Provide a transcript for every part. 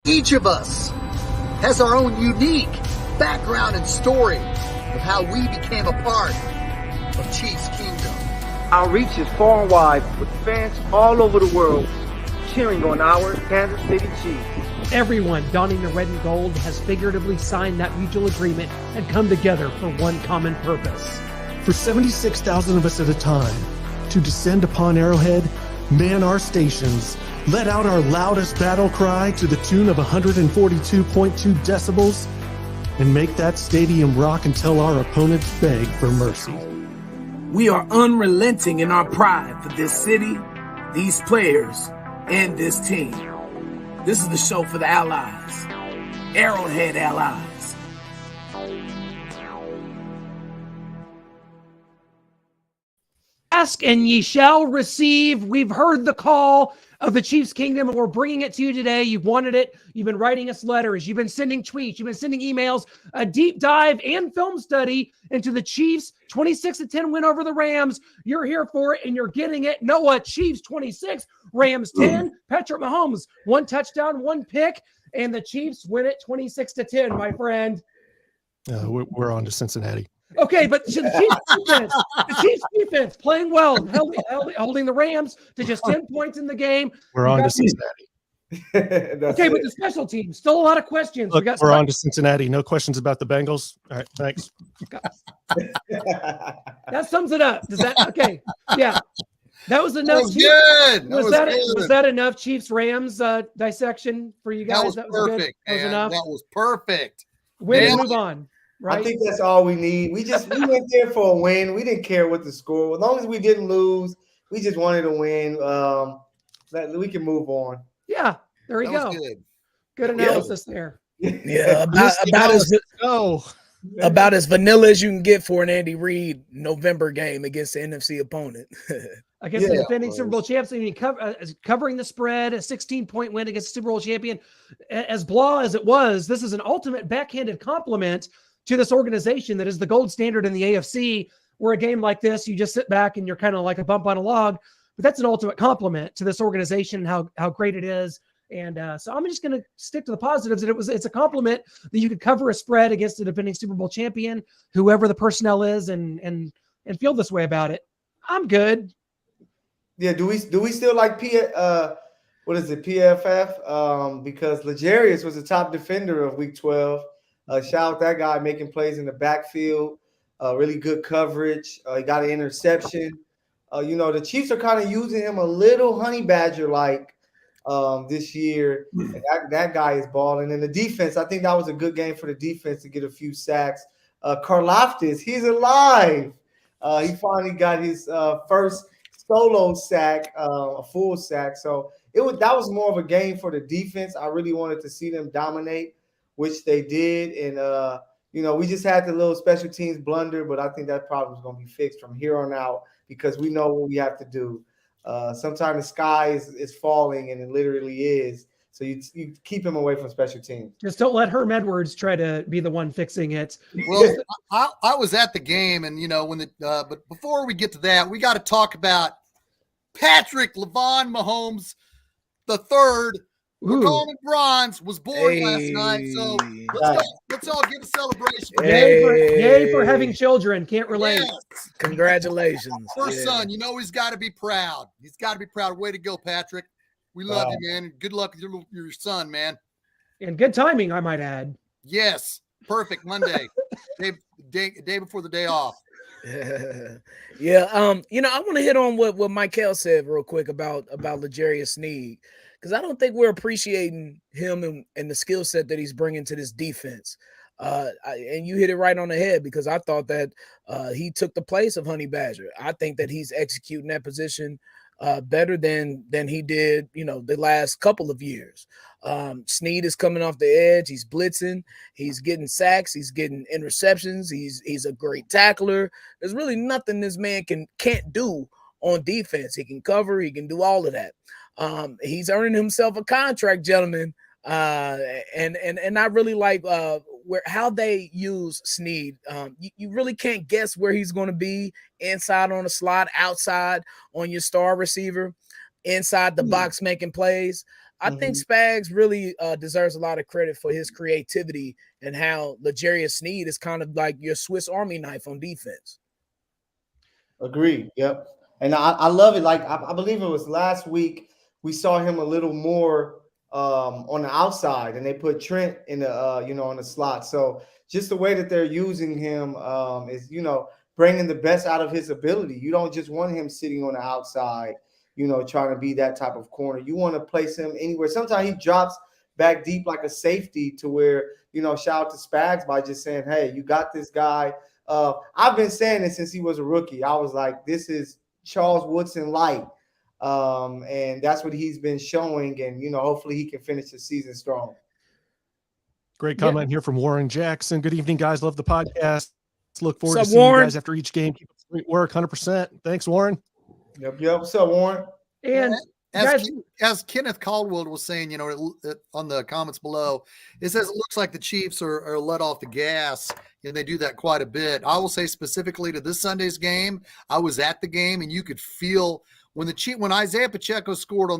Each of us has our own unique background and story of how we became a part of Chiefs Kingdom. Our reach is far and wide, with fans all over the world cheering on our Kansas City Chiefs. Everyone donning the red and gold has figuratively signed that mutual agreement and come together for one common purpose. For 76,000 of us at a time, to descend upon Arrowhead, man our stations, let out our loudest battle cry to the tune of 142.2 decibels, and make that stadium rock until our opponents beg for mercy. We are unrelenting in our pride for this city, these players, and this team. This is the show for the allies, Arrowhead Allies. Ask and ye shall receive. We've heard the call of the Chiefs Kingdom, and we're bringing it to you today. You've wanted it. You've been writing us letters. You've been sending tweets. You've been sending emails. A deep dive and film study into the Chiefs' 26-10 win over the Rams. You're here for it, and you're getting it. Noah, Chiefs 26, Rams 10. Patrick Mahomes, 1 touchdown, 1 pick, and the Chiefs win it 26-10, my friend. We're on to Cincinnati. Okay, but the Chiefs defense playing well, holding the Rams to just 10 points in the game. We're on to Cincinnati. Okay, but the special teams, still a lot of questions. Look, we're on to Cincinnati. No questions about the Bengals. All right, thanks. That sums it up. Does that okay? Yeah, that was enough. That was good. Was that enough Chiefs Rams dissection for you guys? That was perfect. That was enough. That was perfect. Win and move on. Right? I think that's all we need. We went there for a win. We didn't care what the score was. As long as we didn't lose, we just wanted to win. We can move on. Yeah, there we go. Good analysis there. Yeah, about as vanilla as you can get for an Andy Reid November game against the NFC opponent. Against the defending Super Bowl champs, covering the spread, a 16-point win against the Super Bowl champion. As blah as it was, this is an ultimate backhanded compliment to this organization that is the gold standard in the AFC, where a game like this, you just sit back and you're kind of like a bump on a log. But that's an ultimate compliment to this organization and how great it is. And so I'm just going to stick to the positives. And it's a compliment that you could cover a spread against the defending Super Bowl champion, whoever the personnel is, and feel this way about it. I'm good. Yeah. Do we still like PFF? Because L'Jarius was the top defender of Week 12. Shout out that guy making plays in the backfield. Really good coverage. He got an interception. The Chiefs are kind of using him a little honey badger like this year. And that guy is balling. And the defense, I think that was a good game for the defense to get a few sacks. Karlaftis, he's alive. He finally got his first solo sack, a full sack. So that was more of a game for the defense. I really wanted to see them dominate, which they did. And, we just had the little special teams blunder, but I think that problem is going to be fixed from here on out because we know what we have to do. Sometimes the sky is falling, and it literally is. So you keep him away from special teams. Just don't let Herm Edwards try to be the one fixing it. Well, I was at the game, and, but before we get to that, we got to talk about Patrick Levon Mahomes the third. We're calling him Bronze, was born last night, so let's all give a celebration. Yay for having children. Can't relate. Yes. Congratulations. First son, he's got to be proud. He's got to be proud. Way to go, Patrick. We love you, man. Good luck with your son, man. And good timing, I might add. Yes. Perfect. Monday. day before the day off. Yeah. I want to hit on what Michael said real quick about L'Jarius Sneed. Because I don't think we're appreciating him and the skill set that he's bringing to this defense. And you hit it right on the head because I thought that he took the place of Honey Badger. I think that he's executing that position better than he did, the last couple of years. Sneed is coming off the edge. He's blitzing. He's getting sacks. He's getting interceptions. He's a great tackler. There's really nothing this man can't do on defense. He can cover. He can do all of that. He's earning himself a contract, gentlemen. And I really like how they use Sneed. You really can't guess where he's going to be inside on the slot, outside on your star receiver, inside the box making plays. I think Spags really deserves a lot of credit for his creativity and how L'Jarius Sneed is kind of like your Swiss Army knife on defense. Agreed. Yep. And I love it. Like I believe it was last week we saw him a little more on the outside, and they put Trent in the on the slot. So just the way that they're using him is bringing the best out of his ability. You don't just want him sitting on the outside, trying to be that type of corner. You want to place him anywhere. Sometimes he drops back deep like a safety to where, shout out to Spags by just saying, hey, you got this guy. I've been saying it since he was a rookie. I was like, this is Charles Woodson light. And that's what he's been showing. And, hopefully he can finish the season strong. Great comment here from Warren Jackson. Good evening, guys. Love the podcast. Look forward to What's up, seeing you Warren? guys after each game. Keep up the great work, 100%. Thanks, Warren. Yep. What's up, Warren? And guys, As Kenneth Caldwell was saying, on the comments below, it says it looks like the Chiefs are let off the gas, and they do that quite a bit. I will say specifically to this Sunday's game, I was at the game, and you could feel when Isaiah Pacheco scored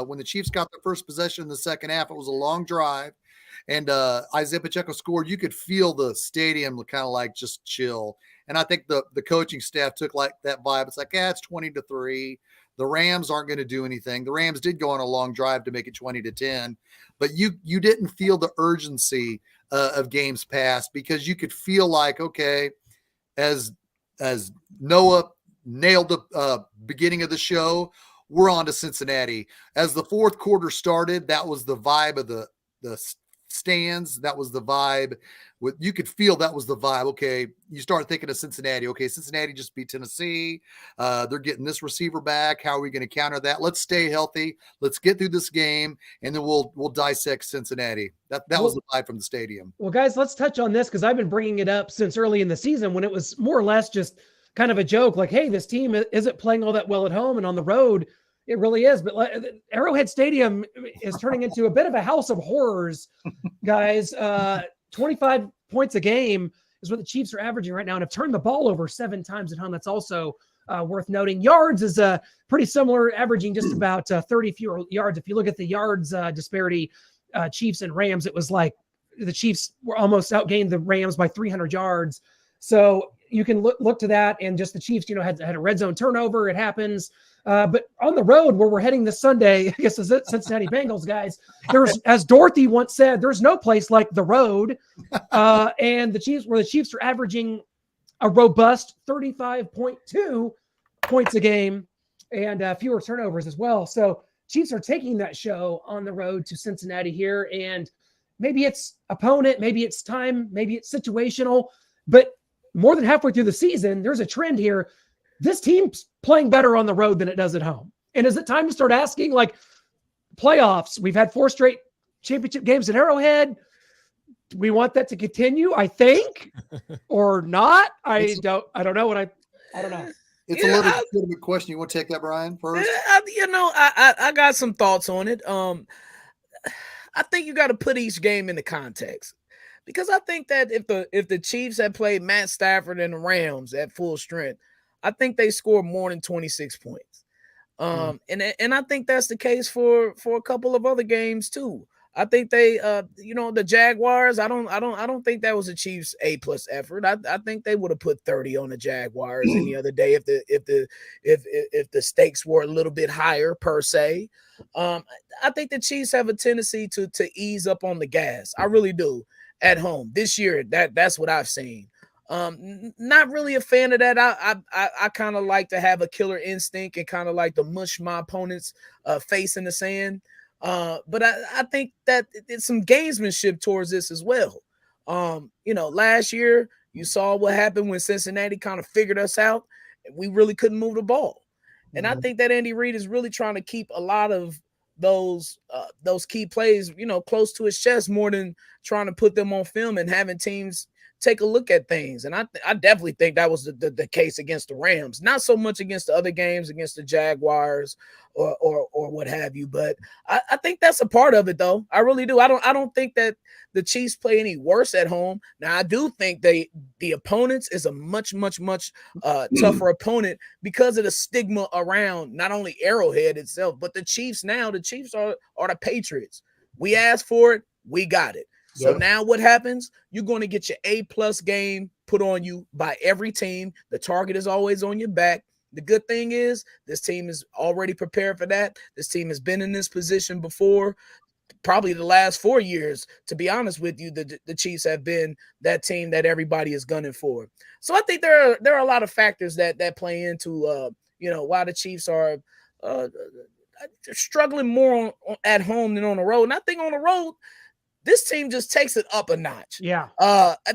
when the Chiefs got their first possession in the second half. It was a long drive, and Isaiah Pacheco scored. You could feel the stadium kind of like just chill. And I think the coaching staff took like that vibe. It's like, it's 20-3. The Rams aren't going to do anything. The Rams did go on a long drive to make it 20-10, but you didn't feel the urgency of games past, because you could feel like, okay, as Noah nailed the beginning of the show, we're on to Cincinnati. As the fourth quarter started, that was the vibe of the stands. That was the vibe. You could feel that was the vibe. Okay, you start thinking of Cincinnati. Okay, Cincinnati just beat Tennessee. They're getting this receiver back. How are we going to counter that? Let's stay healthy. Let's get through this game, and then we'll dissect Cincinnati. That was the vibe from the stadium. Well, guys, let's touch on this, because I've been bringing it up since early in the season, when it was more or less just kind of a joke, like, hey, this team isn't playing all that well at home, and on the road it really is. But Arrowhead Stadium is turning into a bit of a house of horrors, guys. 25 points a game is what the Chiefs are averaging right now, and have turned the ball over 7 times at home. That's also worth noting. Yards is pretty similar, averaging just about 30 fewer yards. If you look at the yards disparity, Chiefs and Rams, it was like the Chiefs were almost outgained the Rams by 300 yards. So you can look to that, and just the Chiefs, had a red zone turnover. It happens. But on the road, where we're heading this Sunday, I guess, as Cincinnati Bengals, guys, as Dorothy once said, there's no place like the road. And the Chiefs are averaging a robust 35.2 points a game, and fewer turnovers as well. So Chiefs are taking that show on the road to Cincinnati here, and maybe it's opponent, maybe it's time, maybe it's situational, but more than halfway through the season, there's a trend here. This team's playing better on the road than it does at home. And is it time to start asking, like, playoffs? We've had 4 straight championship games at Arrowhead. Do we want that to continue? I think, or not? I don't know. I don't know. It's a legitimate question. You want to take that, Brian, first? I got some thoughts on it. I think you got to put each game into context, because I think that if the Chiefs had played Matt Stafford and the Rams at full strength, I think they scored more than 26 points. And I think that's the case for a couple of other games too. I think they, the Jaguars, I don't think that was a Chiefs A+ effort. I think they would have put 30 on the Jaguars any other day if the stakes were a little bit higher per se. I think the Chiefs have a tendency to ease up on the gas. I really do. At home this year, that's what I've seen. Not really a fan of that. I kind of like to have a killer instinct and kind of like to mush my opponent's face in the sand. But I think that it's some gamesmanship towards this as well. Last year you saw what happened when Cincinnati kind of figured us out. We really couldn't move the ball. And I think that Andy Reid is really trying to keep a lot of those key plays, close to his chest, more than trying to put them on film and having teams take a look at things. And I definitely think that was the case against the Rams, not so much against the other games, against the Jaguars or what have you. But I think that's a part of it, though. I really do. I don't think that the Chiefs play any worse at home. Now, I do think the opponents is a much tougher opponent because of the stigma around not only Arrowhead itself, but the Chiefs now. The Chiefs are the Patriots. We asked for it. We got it. So now what happens? You're going to get your A+ game put on you by every team. The target is always on your back. The good thing is this team is already prepared for that. This team has been in this position before, probably the last 4 years. To be honest with you, the Chiefs have been that team that everybody is gunning for. So I think there are a lot of factors that play into why the Chiefs are struggling more at home than on the road. And I think on the road, this team just takes it up a notch. Yeah.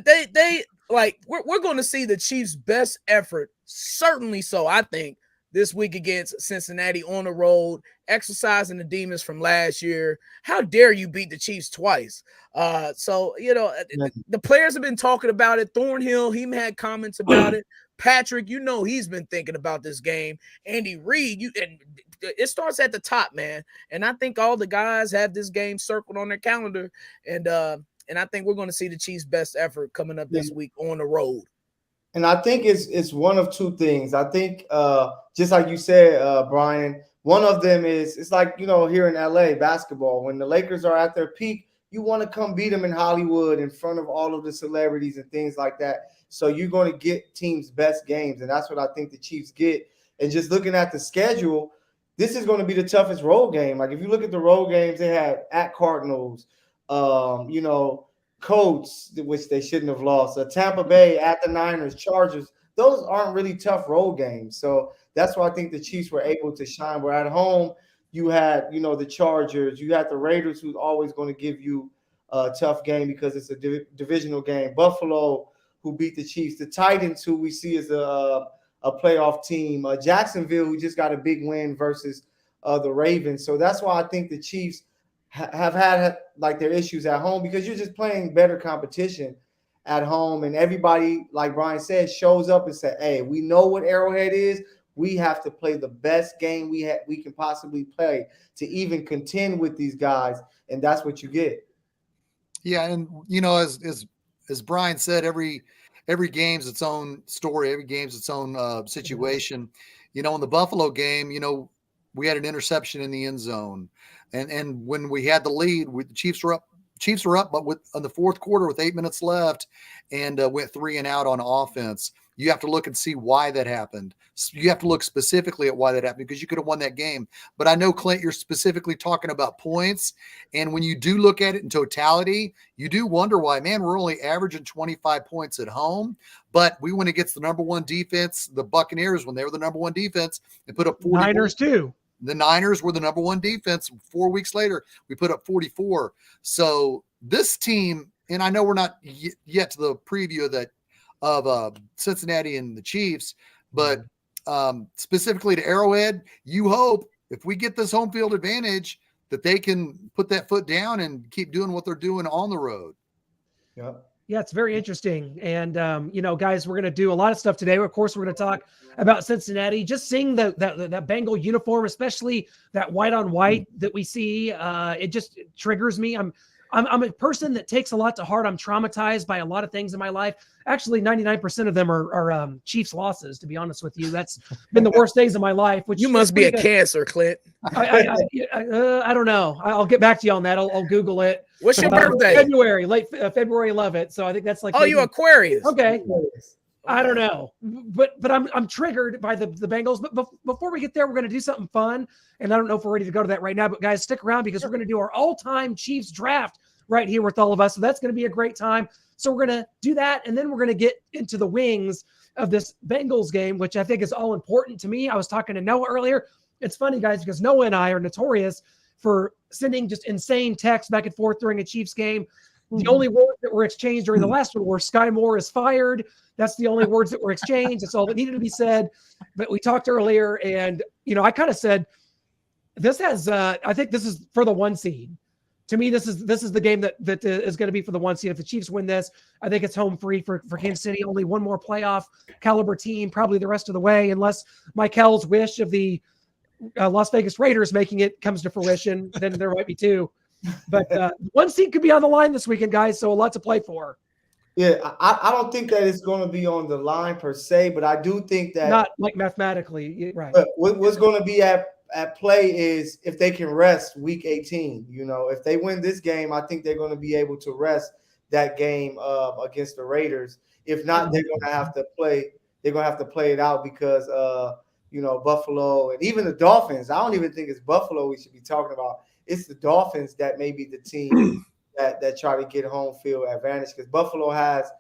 They we're going to see the Chiefs' best effort, certainly so, I think, this week against Cincinnati on the road, exercising the demons from last year. How dare you beat the Chiefs twice? The players have been talking about it. Thornhill, he had comments about it. Patrick, he's been thinking about this game. Andy Reid, it starts at the top, man. And I think all the guys have this game circled on their calendar. And I think we're going to see the Chiefs' best effort coming up this week on the road. And I think it's one of two things. I think just like you said, Brian, one of them is it's like, here in LA basketball, when the Lakers are at their peak, you want to come beat them in Hollywood in front of all of the celebrities and things like that. So you're going to get teams' best games. And that's what I think the Chiefs get. And just looking at the schedule, this is going to be the toughest road game. Like if you look at the road games, they have at Cardinals, Colts, which they shouldn't have lost, Tampa Bay, at the Niners, Chargers. Those aren't really tough road games. So that's why I think the Chiefs were able to shine. Where at home, you had, the Chargers, you had the Raiders, who's always going to give you a tough game because it's a divisional game. Buffalo, who beat the Chiefs. The Titans, who we see as a playoff team. Jacksonville, who just got a big win versus the Ravens. So that's why I think the Chiefs have had like their issues at home, because you're just playing better competition at home. And everybody, like Brian said, shows up and say, hey, we know what Arrowhead is. We have to play the best game we can possibly play to even contend with these guys. And that's what you get. Yeah. And, as Brian said, every game's its own story. Every game's its own situation. In the Buffalo game, we had an interception in the end zone. And when we had the lead, the Chiefs were up, but in the fourth quarter with 8 minutes left, and went 3 and out on offense. You have to look and see why that happened. You have to look specifically at why that happened, because you could have won that game. But I know, Clint, you're specifically talking about points. And when you do look at it in totality, you do wonder why, man, we're only averaging 25 points at home. But we went against the number one defense, the Buccaneers, when they were the number one defense, and put up 40. Niners too. The Niners were the number one defense. 4 weeks later, we put up 44. So this team, and I know we're not yet to the preview of Cincinnati and the Chiefs, but specifically to Arrowhead, you hope if we get this home field advantage that they can put that foot down and keep doing what they're doing on the road. Yeah. Yeah, it's very interesting. And, guys, we're going to do a lot of stuff today. Of course, we're going to talk about Cincinnati. Just seeing that Bengal uniform, especially that white on white that we see, it just triggers me. I'm a person that takes a lot to heart. I'm traumatized by a lot of things in my life. Actually, 99% of them are Chiefs losses, to be honest with you. That's been the worst days of my life. Which you must be a cancer, Clint. I don't know. I'll get back to you on that. I'll Google it. What's your birthday? Late February 11th. So I think that's like. Oh, you Aquarius. Okay. I don't know, but I'm triggered by the Bengals. But before we get there, we're going to do something fun, and I don't know if we're ready to go to that right now. But guys, stick around, because we're going to do our all-time Chiefs draft right here with all of us. So that's going to be a great time. So we're going to do that, and then we're going to get into the wings of this Bengals game, which I think is all important to me. I was talking to Noah earlier. It's funny, guys, because Noah and I are notorious for sending just insane texts back and forth during a Chiefs game. The only words that were exchanged during the last one were "Sky Moore is fired." That's the only words that were exchanged. It's all that needed to be said. But we talked earlier, and I kind of said, "This has. I think this is for the 1 seed." To me, this is the game that is going to be for the 1 seed. If the Chiefs win this, I think it's home free for Kansas City. Only one more playoff caliber team, probably the rest of the way, unless Michael's wish of the Las Vegas Raiders making it comes to fruition. Then there might be two. But 1 seed could be on the line this weekend, guys. So a lot to play for. Yeah, I don't think that it's going to be on the line per se, but I do think that not like mathematically, right? But what's going to be at play is if they can rest week 18. If they win this game, I think they're going to be able to rest that game against the Raiders. If not, they're going to have to play. They're going to have to play it out because Buffalo and even the Dolphins. I don't even think it's Buffalo we should be talking about. It's the Dolphins that may be the team that try to get home field advantage because Buffalo has,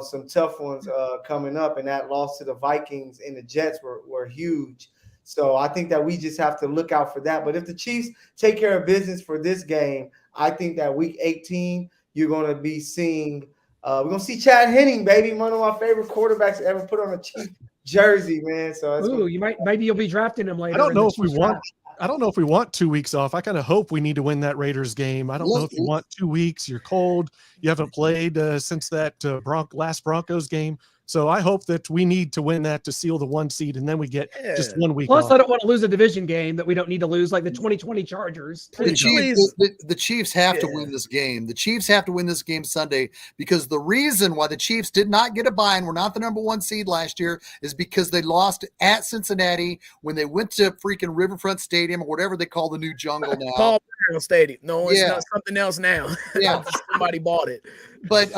some tough ones coming up, and that loss to the Vikings and the Jets were huge. So I think that we just have to look out for that. But if the Chiefs take care of business for this game, I think that week 18, you're going to be seeing we're going to see Chad Henne, baby, one of my favorite quarterbacks to ever put on a Chiefs jersey, man. So maybe you'll be drafting him later. I don't know if we want 2 weeks off. I kind of hope we need to win that Raiders game. I don't know if you want 2 weeks. You're cold. You haven't played since that last Broncos game. So I hope that we need to win that to seal the 1 seed, and then we get just 1 week Plus, off. I don't want to lose a division game that we don't need to lose, like the 2020 Chargers. The Chiefs have to win this game. The Chiefs have to win this game Sunday because the reason why the Chiefs did not get a bye and were not the number 1 seed last year is because they lost at Cincinnati when they went to freaking Riverfront Stadium or whatever they call the new jungle now. Paul Brown Stadium. No, it's not something else now. Yeah. Somebody bought it. But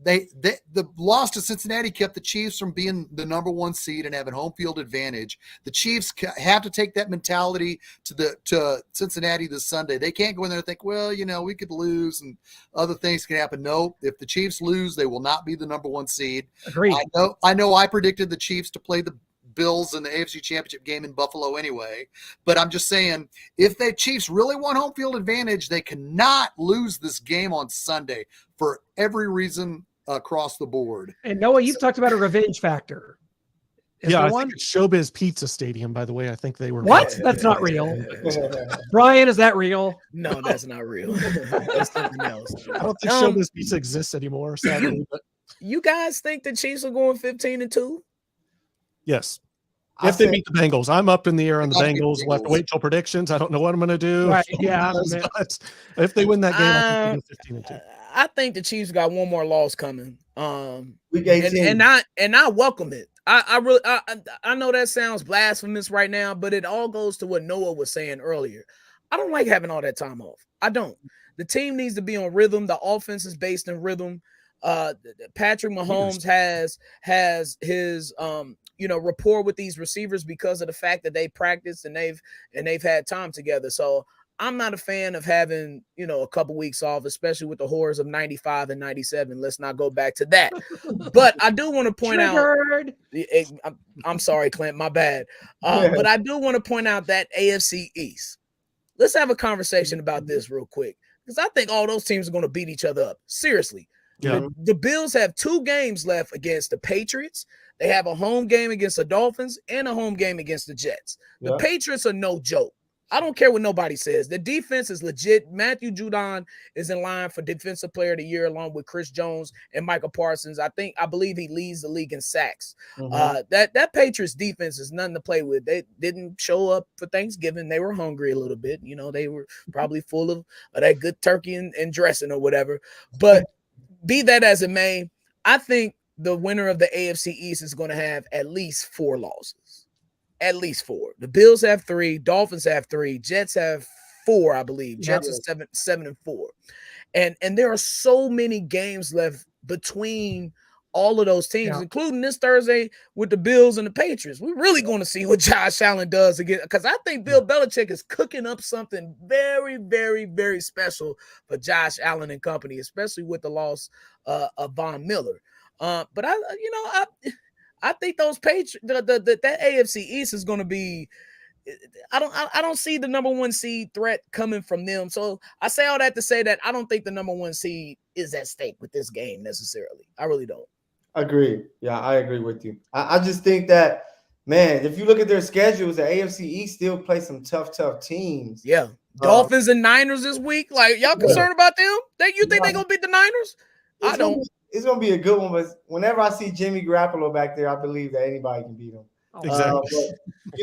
the loss to Cincinnati kept the Chiefs from being the number 1 seed and having home field advantage. The Chiefs have to take that mentality to Cincinnati this Sunday. They can't go in there and think, well, we could lose and other things can happen. No, if the Chiefs lose, they will not be the number 1 seed. Agreed. I know I predicted the Chiefs to play the Bills in the AFC Championship game in Buffalo anyway, but I'm just saying if the Chiefs really want home field advantage, they cannot lose this game on Sunday for every reason across the board. And Noah, you've talked about a revenge factor. I think it's Showbiz Pizza Stadium, by the way. I think they were. What? That's not real. Brian, is that real? No, that's not real. That's something else. I don't think Showbiz Pizza exists anymore, sadly. But you guys think the Chiefs are going 15-2? Yes. If they beat the Bengals, I'm up in the air on the Bengals. We'll have to wait till predictions. I don't know what I'm going to do. Right. Yeah. But if they win that game, I think they'll go 15-2. I think the Chiefs got one more loss coming. Week 18. And I welcome it. I know that sounds blasphemous right now, but it all goes to what Noah was saying earlier. I don't like having all that time off. I don't. The team needs to be on rhythm. The offense is based in rhythm. Patrick Mahomes has his rapport with these receivers because of the fact that they practice and they've had time together. So I'm not a fan of having, a couple weeks off, especially with the horrors of 95 and 97. Let's not go back to that. But I do want to point out, I'm sorry, Clint, my bad. But I do want to point out that AFC East. Let's have a conversation about this real quick, because I think all those teams are going to beat each other up. Seriously. Yeah. The Bills have 2 games left against the Patriots. They have a home game against the Dolphins and a home game against the Jets. The Patriots are no joke. I don't care what nobody says. The defense is legit. Matthew Judon is in line for Defensive Player of the Year along with Chris Jones and Michael Parsons. I believe he leads the league in sacks. That Patriots defense is nothing to play with. They didn't show up for Thanksgiving. They were hungry a little bit. They were probably full of that good turkey and dressing or whatever. But be that as it may, I think the winner of the AFC East is going to have at least 4 losses. At least 4. The Bills have 3, Dolphins have 3, Jets have 4, I believe. Jets is 7-4. And there are so many games left between all of those teams, including this Thursday with the Bills and the Patriots. We're really going to see what Josh Allen does again, because I think Bill Belichick is cooking up something very, very, very special for Josh Allen and company, especially with the loss of Von Miller. But I think those Patriots, that AFC East is going to be. I don't see the number 1 seed threat coming from them. So I say all that to say that I don't think the number 1 seed is at stake with this game necessarily. I really don't. Agreed. Yeah, I agree with you. I just think that, man, if you look at their schedules, the AFC East still play some tough teams. Yeah. Dolphins and Niners this week. Like, y'all concerned about them? You think they're going to beat the Niners? I don't. It's going to be a good one, but whenever I see Jimmy Garoppolo back there, I believe that anybody can beat him. Exactly.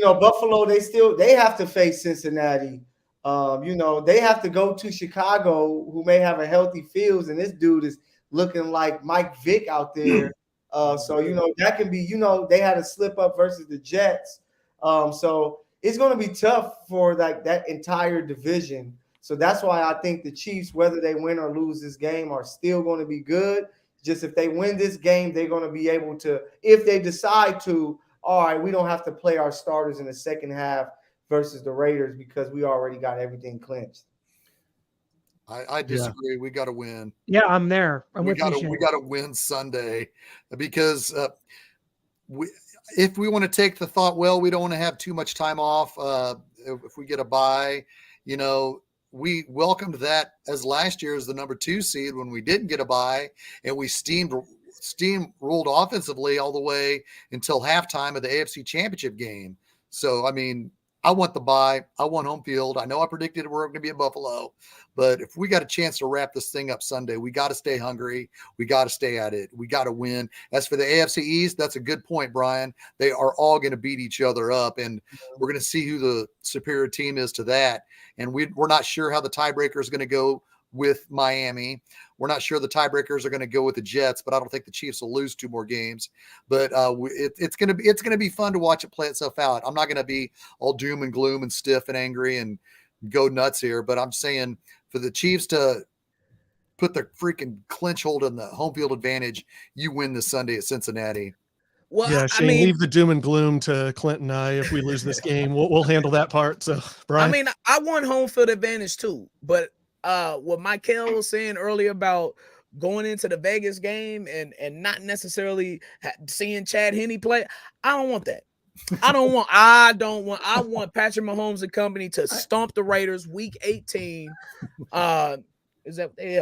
But, Buffalo, they have to face Cincinnati. They have to go to Chicago, who may have a healthy Fields, and this dude is looking like Mike Vick out there. That can be, they had a slip up versus the Jets. So it's going to be tough for that entire division. So that's why I think the Chiefs, whether they win or lose this game, are still going to be good. Just if they win this game, they're going to be able to, if they decide to, all right, we don't have to play our starters in the second half versus the Raiders because we already got everything clinched. I disagree. We got to win. Yeah, I'm there. We got to win Sunday because if we want to take the thought, well, we don't want to have too much time off. If we get a bye, we welcomed that as last year as the number 2 seed when we didn't get a bye, and we steamrolled offensively all the way until halftime of the AFC Championship game. So, I mean, I want the bye. I want home field. I know I predicted we're going to be at Buffalo, but if we got a chance to wrap this thing up Sunday, we got to stay hungry. We got to stay at it. We got to win. As for the AFC East, that's a good point, Brian. They are all going to beat each other up, and we're going to see who the superior team is to that. And we're not sure how the tiebreaker is going to go with Miami. We're not sure the tiebreakers are going to go with the Jets, but I don't think the Chiefs will lose 2 more games. But it's going to be fun to watch it play itself out. I'm not going to be all doom and gloom and stiff and angry and go nuts here, but I'm saying for the Chiefs to put the freaking clinch hold on the home field advantage, you win this Sunday at Cincinnati. Well, yeah, Shane, leave the doom and gloom to Clint and I. If we lose this game, we'll handle that part. So, Brian, I mean, I want home field advantage too, but what Michael was saying earlier about going into the Vegas game and not necessarily seeing Chad Henne play, I don't want that. I want Patrick Mahomes and company to stomp the Raiders week 18.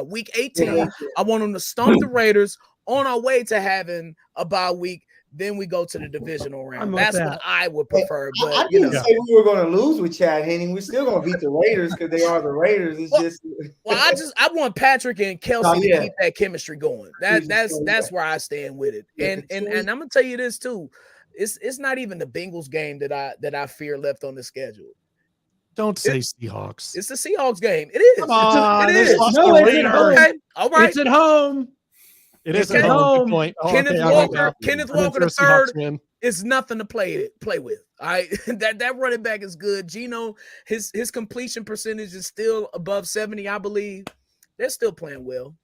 Week 18. I want them to stomp the Raiders on our way to having a bye week. Then we go to the divisional round. That's what I would prefer. But I didn't say we were going to lose with Chad Henne. We're still going to beat the Raiders because they are the Raiders. I want Patrick and Kelsey to keep that chemistry going. That's where I stand with it. And I'm gonna tell you this too. It's not even the Bengals game that I fear left on the schedule. Don't say Seahawks. It's the Seahawks game. It is. It is. No, it's at home. Okay. All right. It's at home. It is at home. Good point. Kenneth Walker III is nothing to play with. All right. that running back is good. Geno, his completion percentage is still above 70, I believe. They're still playing well.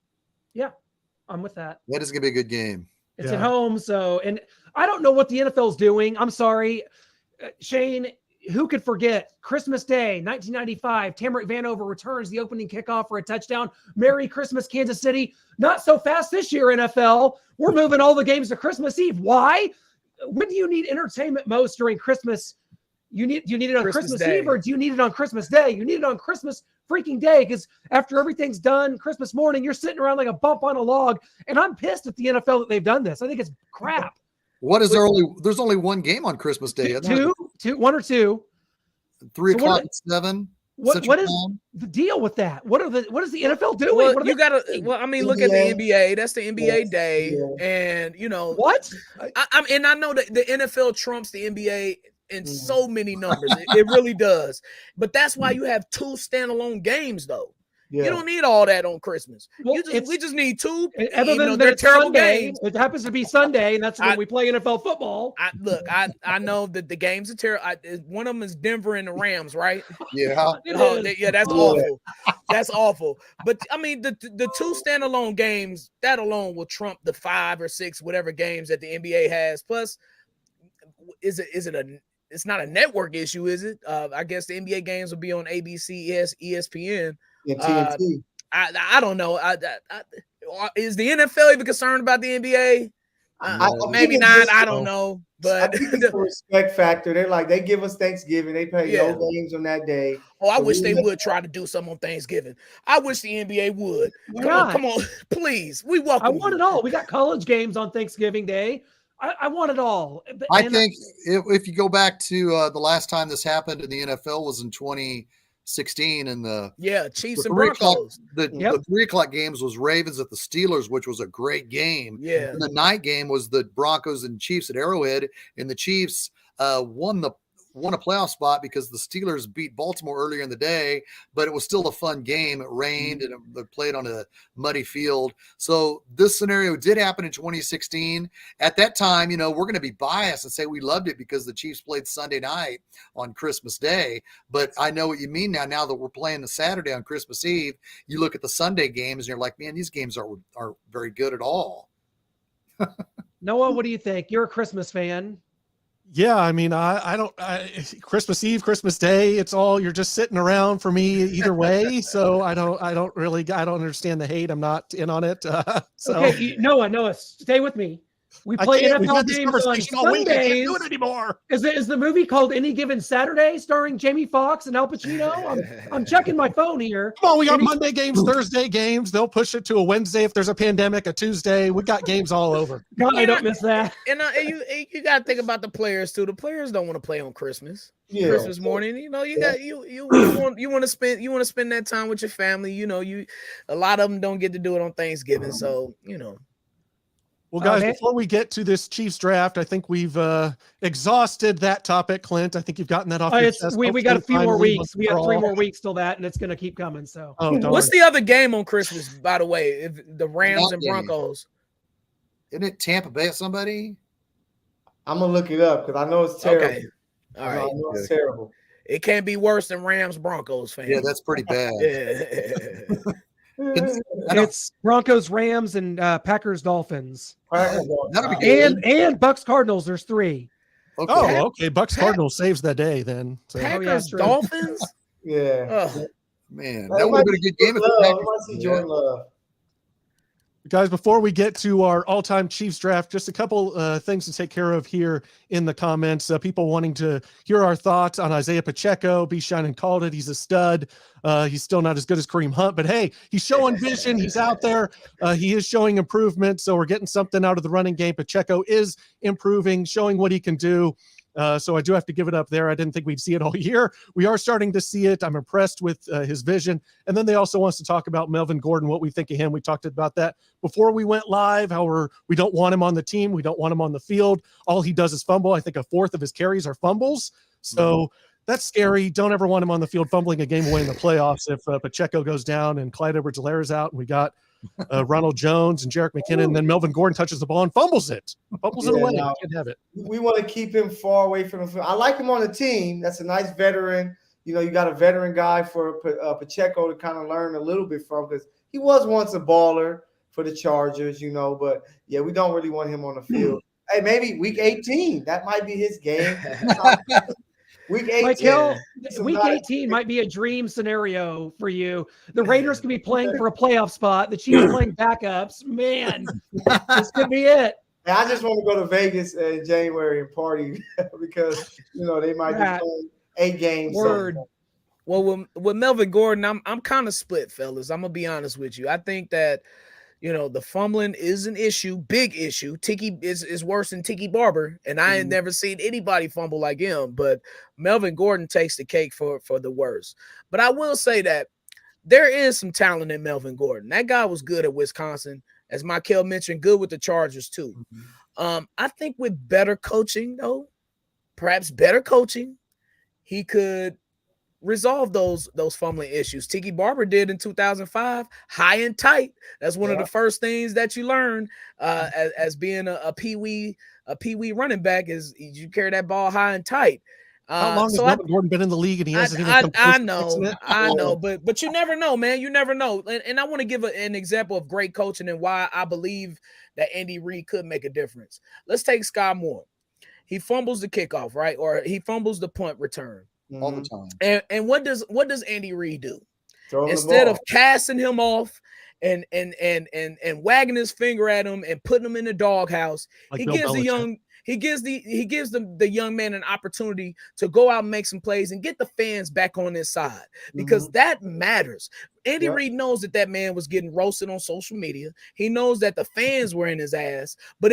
Yeah, I'm with that. That is gonna be a good game. It's at home, so and I don't know what the NFL's doing. I'm sorry, Shane. Who could forget Christmas Day, 1995? Tamarick Vanover returns the opening kickoff for a touchdown. Merry Christmas, Kansas City. Not so fast this year, NFL. We're moving all the games to Christmas Eve. Why? When do you need entertainment most during Christmas? Do you need it on Christmas Eve, or do you need it on Christmas Day? You need it on Christmas freaking Day, because after everything's done, Christmas morning, you're sitting around like a bump on a log. And I'm pissed at the NFL that they've done this. I think it's crap. What is there's only one game on Christmas Day. One or two. 3 o'clock and 7. What is the deal with that? What is the NFL doing? Well, look at the NBA. That's the NBA day. Yeah. And what? I know that the NFL trumps the NBA in so many numbers. It really does. But that's why you have 2 standalone games though. Yeah. You don't need all that on Christmas. We just need 2. Other than they're terrible games. It happens to be Sunday, and that's when we play NFL football. I know that the games are terrible. One of them is Denver and the Rams, right? Yeah. That's awful. That's awful. But I mean, the 2 standalone games, that alone will trump the 5 or 6 whatever games that the NBA has. Plus, it's not a network issue, is it? I guess the NBA games will be on ABC, ESPN. TNT. I don't know. Is the NFL even concerned about the NBA? Maybe not. I don't know. But I think it's a respect factor. They're like, they give us Thanksgiving. They play no games on that day. Oh, I wish they would try to do something on Thanksgiving. I wish the NBA would. Come on, please. We welcome. I want it all. We got college games on Thanksgiving Day. I want it all. I think if you go back to the last time this happened in the NFL was in 2016 16 and the Chiefs the and 3 o'clock, Broncos. the 3 o'clock games was Ravens at the Steelers, which was a great game. Yeah. And the night game was the Broncos and Chiefs at Arrowhead, and the Chiefs won a playoff spot because the Steelers beat Baltimore earlier in the day, but it was still a fun game. It rained and they played on a muddy field. So this scenario did happen in 2016. At that time, we're going to be biased and say we loved it because the Chiefs played Sunday night on Christmas Day. But I know what you mean now that we're playing the Saturday on Christmas Eve. You look at the Sunday games and you're like, man, these games aren't very good at all. Noah, what do you think? You're a Christmas fan. Yeah, I mean, I don't Christmas Eve, Christmas Day, it's all, you're just sitting around for me either way. So I don't understand the hate. I'm not in on it. Okay, Noah, stay with me. We play NFL games on Sundays. I can't do it anymore. Is the movie called Any Given Saturday, starring Jamie Foxx and Al Pacino? I'm checking my phone here. Come on, we got Monday games, Thursday games. They'll push it to a Wednesday if there's a pandemic, a Tuesday. We got games all over. God, I don't miss that. And you got to think about the players too. The players don't want to play on Christmas. Yeah. Christmas morning, you want to spend that time with your family. A lot of them don't get to do it on Thanksgiving, so Well, guys, before we get to this Chiefs draft, I think we've exhausted that topic, Clint. I think you've gotten that off your chest. We got a few more weeks. We have 3 more weeks till that, and it's going to keep coming. So, what's the other game on Christmas, by the way? If the Rams and Broncos. Isn't it Tampa Bay or somebody? I'm going to look it up because I know it's terrible. Okay. All right. I know it's terrible. It can't be worse than Rams Broncos, fans. Yeah, that's pretty bad. It's Broncos, Rams, and Packers, Dolphins. That'll be good. And Bucks, Cardinals. There's 3. Okay. Oh, okay. Bucks Cardinals saves the day then. So. Packers, Dolphins. Yeah. Man, that would have been a good game. I want to see Jordan Love. Guys, before we get to our all-time Chiefs draft, just a couple things to take care of here in the comments. People wanting to hear our thoughts on Isaiah Pacheco. B. Shining called it. He's a stud. He's still not as good as Kareem Hunt, but hey, he's showing vision. He's out there. He is showing improvement. So we're getting something out of the running game. Pacheco is improving, showing what he can do. So I do have to give it up there. I didn't think we'd see it all year. We are starting to see it. I'm impressed with his vision. And then they also want us to talk about Melvin Gordon, what we think of him. We talked about that before we went live, how we don't want him on the team. We don't want him on the field. All he does is fumble. I think 1/4 of his carries are fumbles. So that's scary. Don't ever want him on the field fumbling a game away in the playoffs if Pacheco goes down and Clyde Edwards-Helaire's out. And we got Ronald Jones and Jerick McKinnon, and then Melvin Gordon touches the ball and fumbles it away. No, Can't have it. We want to keep him far away from the field. I like him on the team. That's a nice veteran. You got a veteran guy for Pacheco to kind of learn a little bit from, because he was once a baller for the Chargers, but yeah, we don't really want him on the field. Hey, maybe week 18, that might be his game. Week 18. Michael, week 18 might be a dream scenario for you. The Raiders could be playing for a playoff spot. The Chiefs playing backups. Man, this could be it. I just want to go to Vegas in January and party because they might be playing 8 games. Word. Well, with Melvin Gordon, I'm kind of split, fellas. I'm gonna be honest with you. I think that the fumbling is an issue, big issue. Tiki is worse than Tiki Barber, and I ain't never seen anybody fumble like him. But Melvin Gordon takes the cake for the worst. But I will say that there is some talent in Melvin Gordon. That guy was good at Wisconsin, as Michael mentioned, good with the Chargers too. I think with better coaching, though, perhaps better coaching, he could resolve those fumbling issues. Tiki Barber did in 2005, high and tight. That's one of the first things that you learn as being a pee-wee running back is you carry that ball high and tight. How long has Melvin Gordon been in the league and he hasn't even come close to fixing it? I know, but you never know, man. You never know. And I want to give an example of great coaching and why I believe that Andy Reid could make a difference. Let's take Sky Moore. He fumbles the kickoff, right? Or he fumbles the punt return. All the time. And what does Andy Reid do? Instead of casting him off and wagging his finger at him and putting him in the doghouse, he gives the young man an opportunity to go out and make some plays and get the fans back on his side, because that matters. Andy Reid knows that man was getting roasted on social media. He knows that the fans were in his ass, but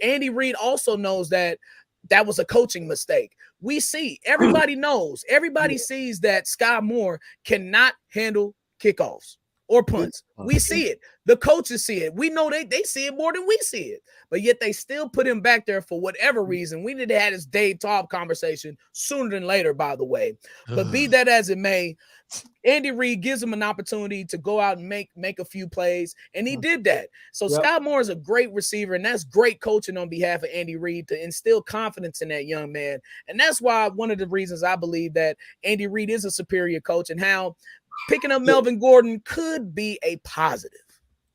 Andy Reid also knows that that was a coaching mistake. We see, everybody knows, everybody sees that Sky Moore cannot handle kickoffs or punts. We see it. The coaches see it. We know they see it more than we see it. But yet they still put him back there for whatever reason. We need to have this Dave Taub conversation sooner than later, by the way. But be that as it may, Andy Reid gives him an opportunity to go out and make a few plays, and he did that. So Sky Moore is a great receiver, and that's great coaching on behalf of Andy Reid to instill confidence in that young man. And that's why one of the reasons I believe that Andy Reid is a superior coach, and how picking up Melvin Gordon could be a positive.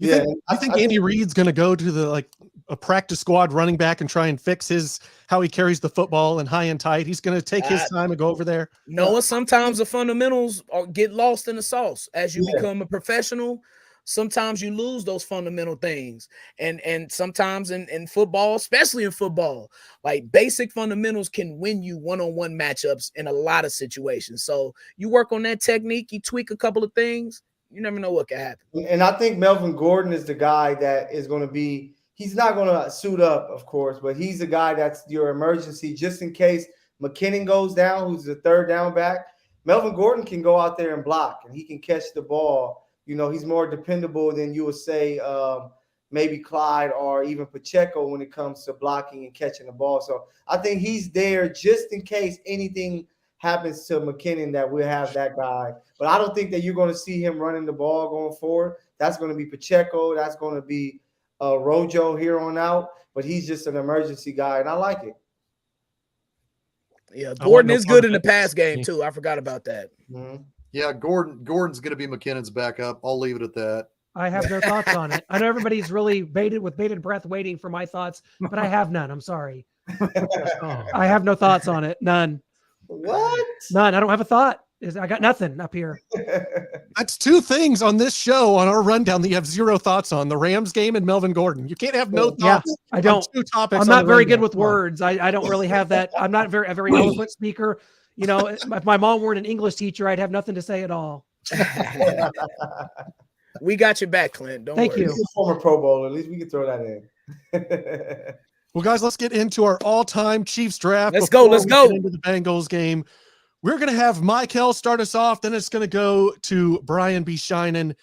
You think Andy Reid's going to go to a practice squad running back and try and fix how he carries the football and high and tight? He's going to take his time and go over there. No, sometimes the fundamentals get lost in the sauce as you become a professional. Sometimes you lose those fundamental things, and sometimes in football, especially in football, like basic fundamentals can win you one-on-one matchups in a lot of situations. So you work on that technique, you tweak a couple of things, you never know what can happen. And I think Melvin Gordon is the guy that is going to be. He's not going to suit up, of course, but he's the guy that's your emergency just in case McKinnon goes down, who's the third down back. Melvin Gordon can go out there and block, and he can catch the ball. You know, he's more dependable than you would say maybe Clyde or even Pacheco when it comes to blocking and catching the ball. So I think he's there just in case anything happens to McKinnon that we'll have that guy. But I don't think that you're going to see him running the ball going forward. That's going to be Pacheco. That's going to be Rojo here on out. But he's just an emergency guy, and I like it. Yeah, Gordon is good in the pass game, too. I forgot about that. Mm-hmm. Yeah, Gordon's going to be McKinnon's backup. I'll leave it at that. I have no thoughts on it. I know everybody's really with bated breath waiting for my thoughts, but I have none. I'm sorry. I have no thoughts on it. None. What? None. I don't have a thought. I got nothing up here. That's two things on this show on our rundown that you have zero thoughts on: the Rams game and Melvin Gordon. You can't have no thoughts. Yeah, I don't. Two topics. I'm not very good with words. I don't really have that. I'm not a very eloquent speaker. You know, if my mom weren't an English teacher, I'd have nothing to say at all. We got your back, Clint. Don't Thank worry. you. He's a former Pro Bowler. At least we can throw that in. Well, guys, let's get into our all-time Chiefs draft. Let's go. Get into the Bengals game. We're going to have Michael start us off. Then it's going to go to Brian B. Shinen.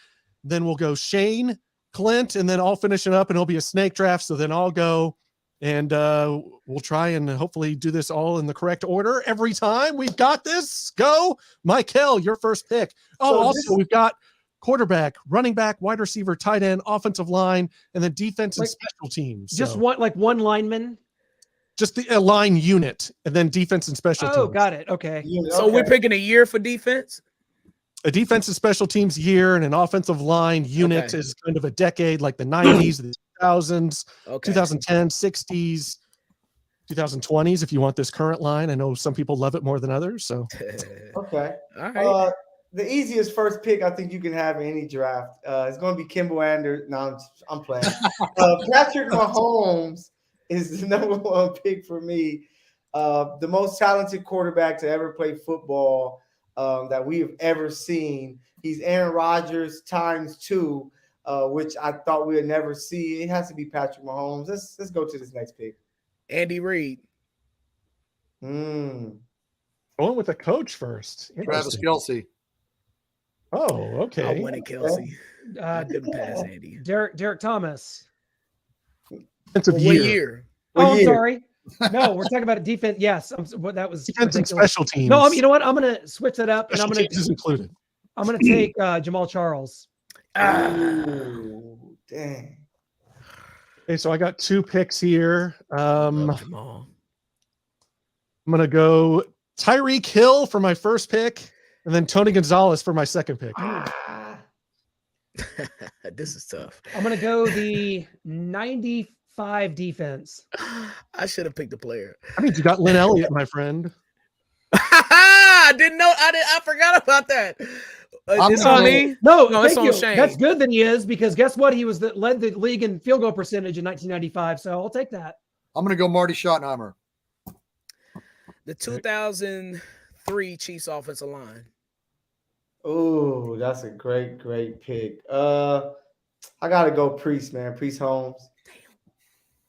Then we'll go Shane, Clint, and then I'll finish it up, and it'll be a snake draft. So then I'll go, and we'll try and hopefully do this all in the correct order every time. We've got this. Go. Michael, your first pick. Oh, so we've got quarterback, running back, wide receiver, tight end, offensive line, and then defense and special teams. Just one lineman? Just the line unit, and then defense and special teams. Oh, got it. Okay. So we're picking a year for defense? A defense and special teams year, and an offensive line unit is kind of a decade, like the 90s, the 2000s, 2010s, 60s, 2020s, if you want this current line. I know some people love it more than others. So Okay. All right. The easiest first pick I think you can have in any draft is going to be Kimball Anderson. No, I'm playing. Patrick Mahomes is the number one pick for me. The most talented quarterback to ever play football that we have ever seen. He's Aaron Rodgers times 2, which I thought we would never see. It has to be Patrick Mahomes. Let's go to this next pick. Andy Reid. Going with a coach first. Travis Kelce. Oh, okay. I wanted Kelsey. I didn't pass Andy. Derek Thomas. Defensive What year? I'm sorry. No, we're talking about a defense. Yes, that was defense and special teams. No, you know what? I'm going to switch that up, special and I'm going to take Jamal Charles. Oh, dang. Okay, so I got 2 picks here. I'm Jamal. going to go Tyreek Hill for my first pick, and then Tony Gonzalez for my second pick. This is tough. I'm going to go the 95 defense. I should have picked a player. I mean, you got Lynn Elliott, my friend. I didn't know. I forgot about that. This on me? No, it's thank on you. Shane. That's good that he is, because guess what? He led the league in field goal percentage in 1995. So I'll take that. I'm going to go Marty Schottenheimer. The 2003 Chiefs offensive line. Oh, that's a great pick. I gotta go Priest, man. Priest Holmes.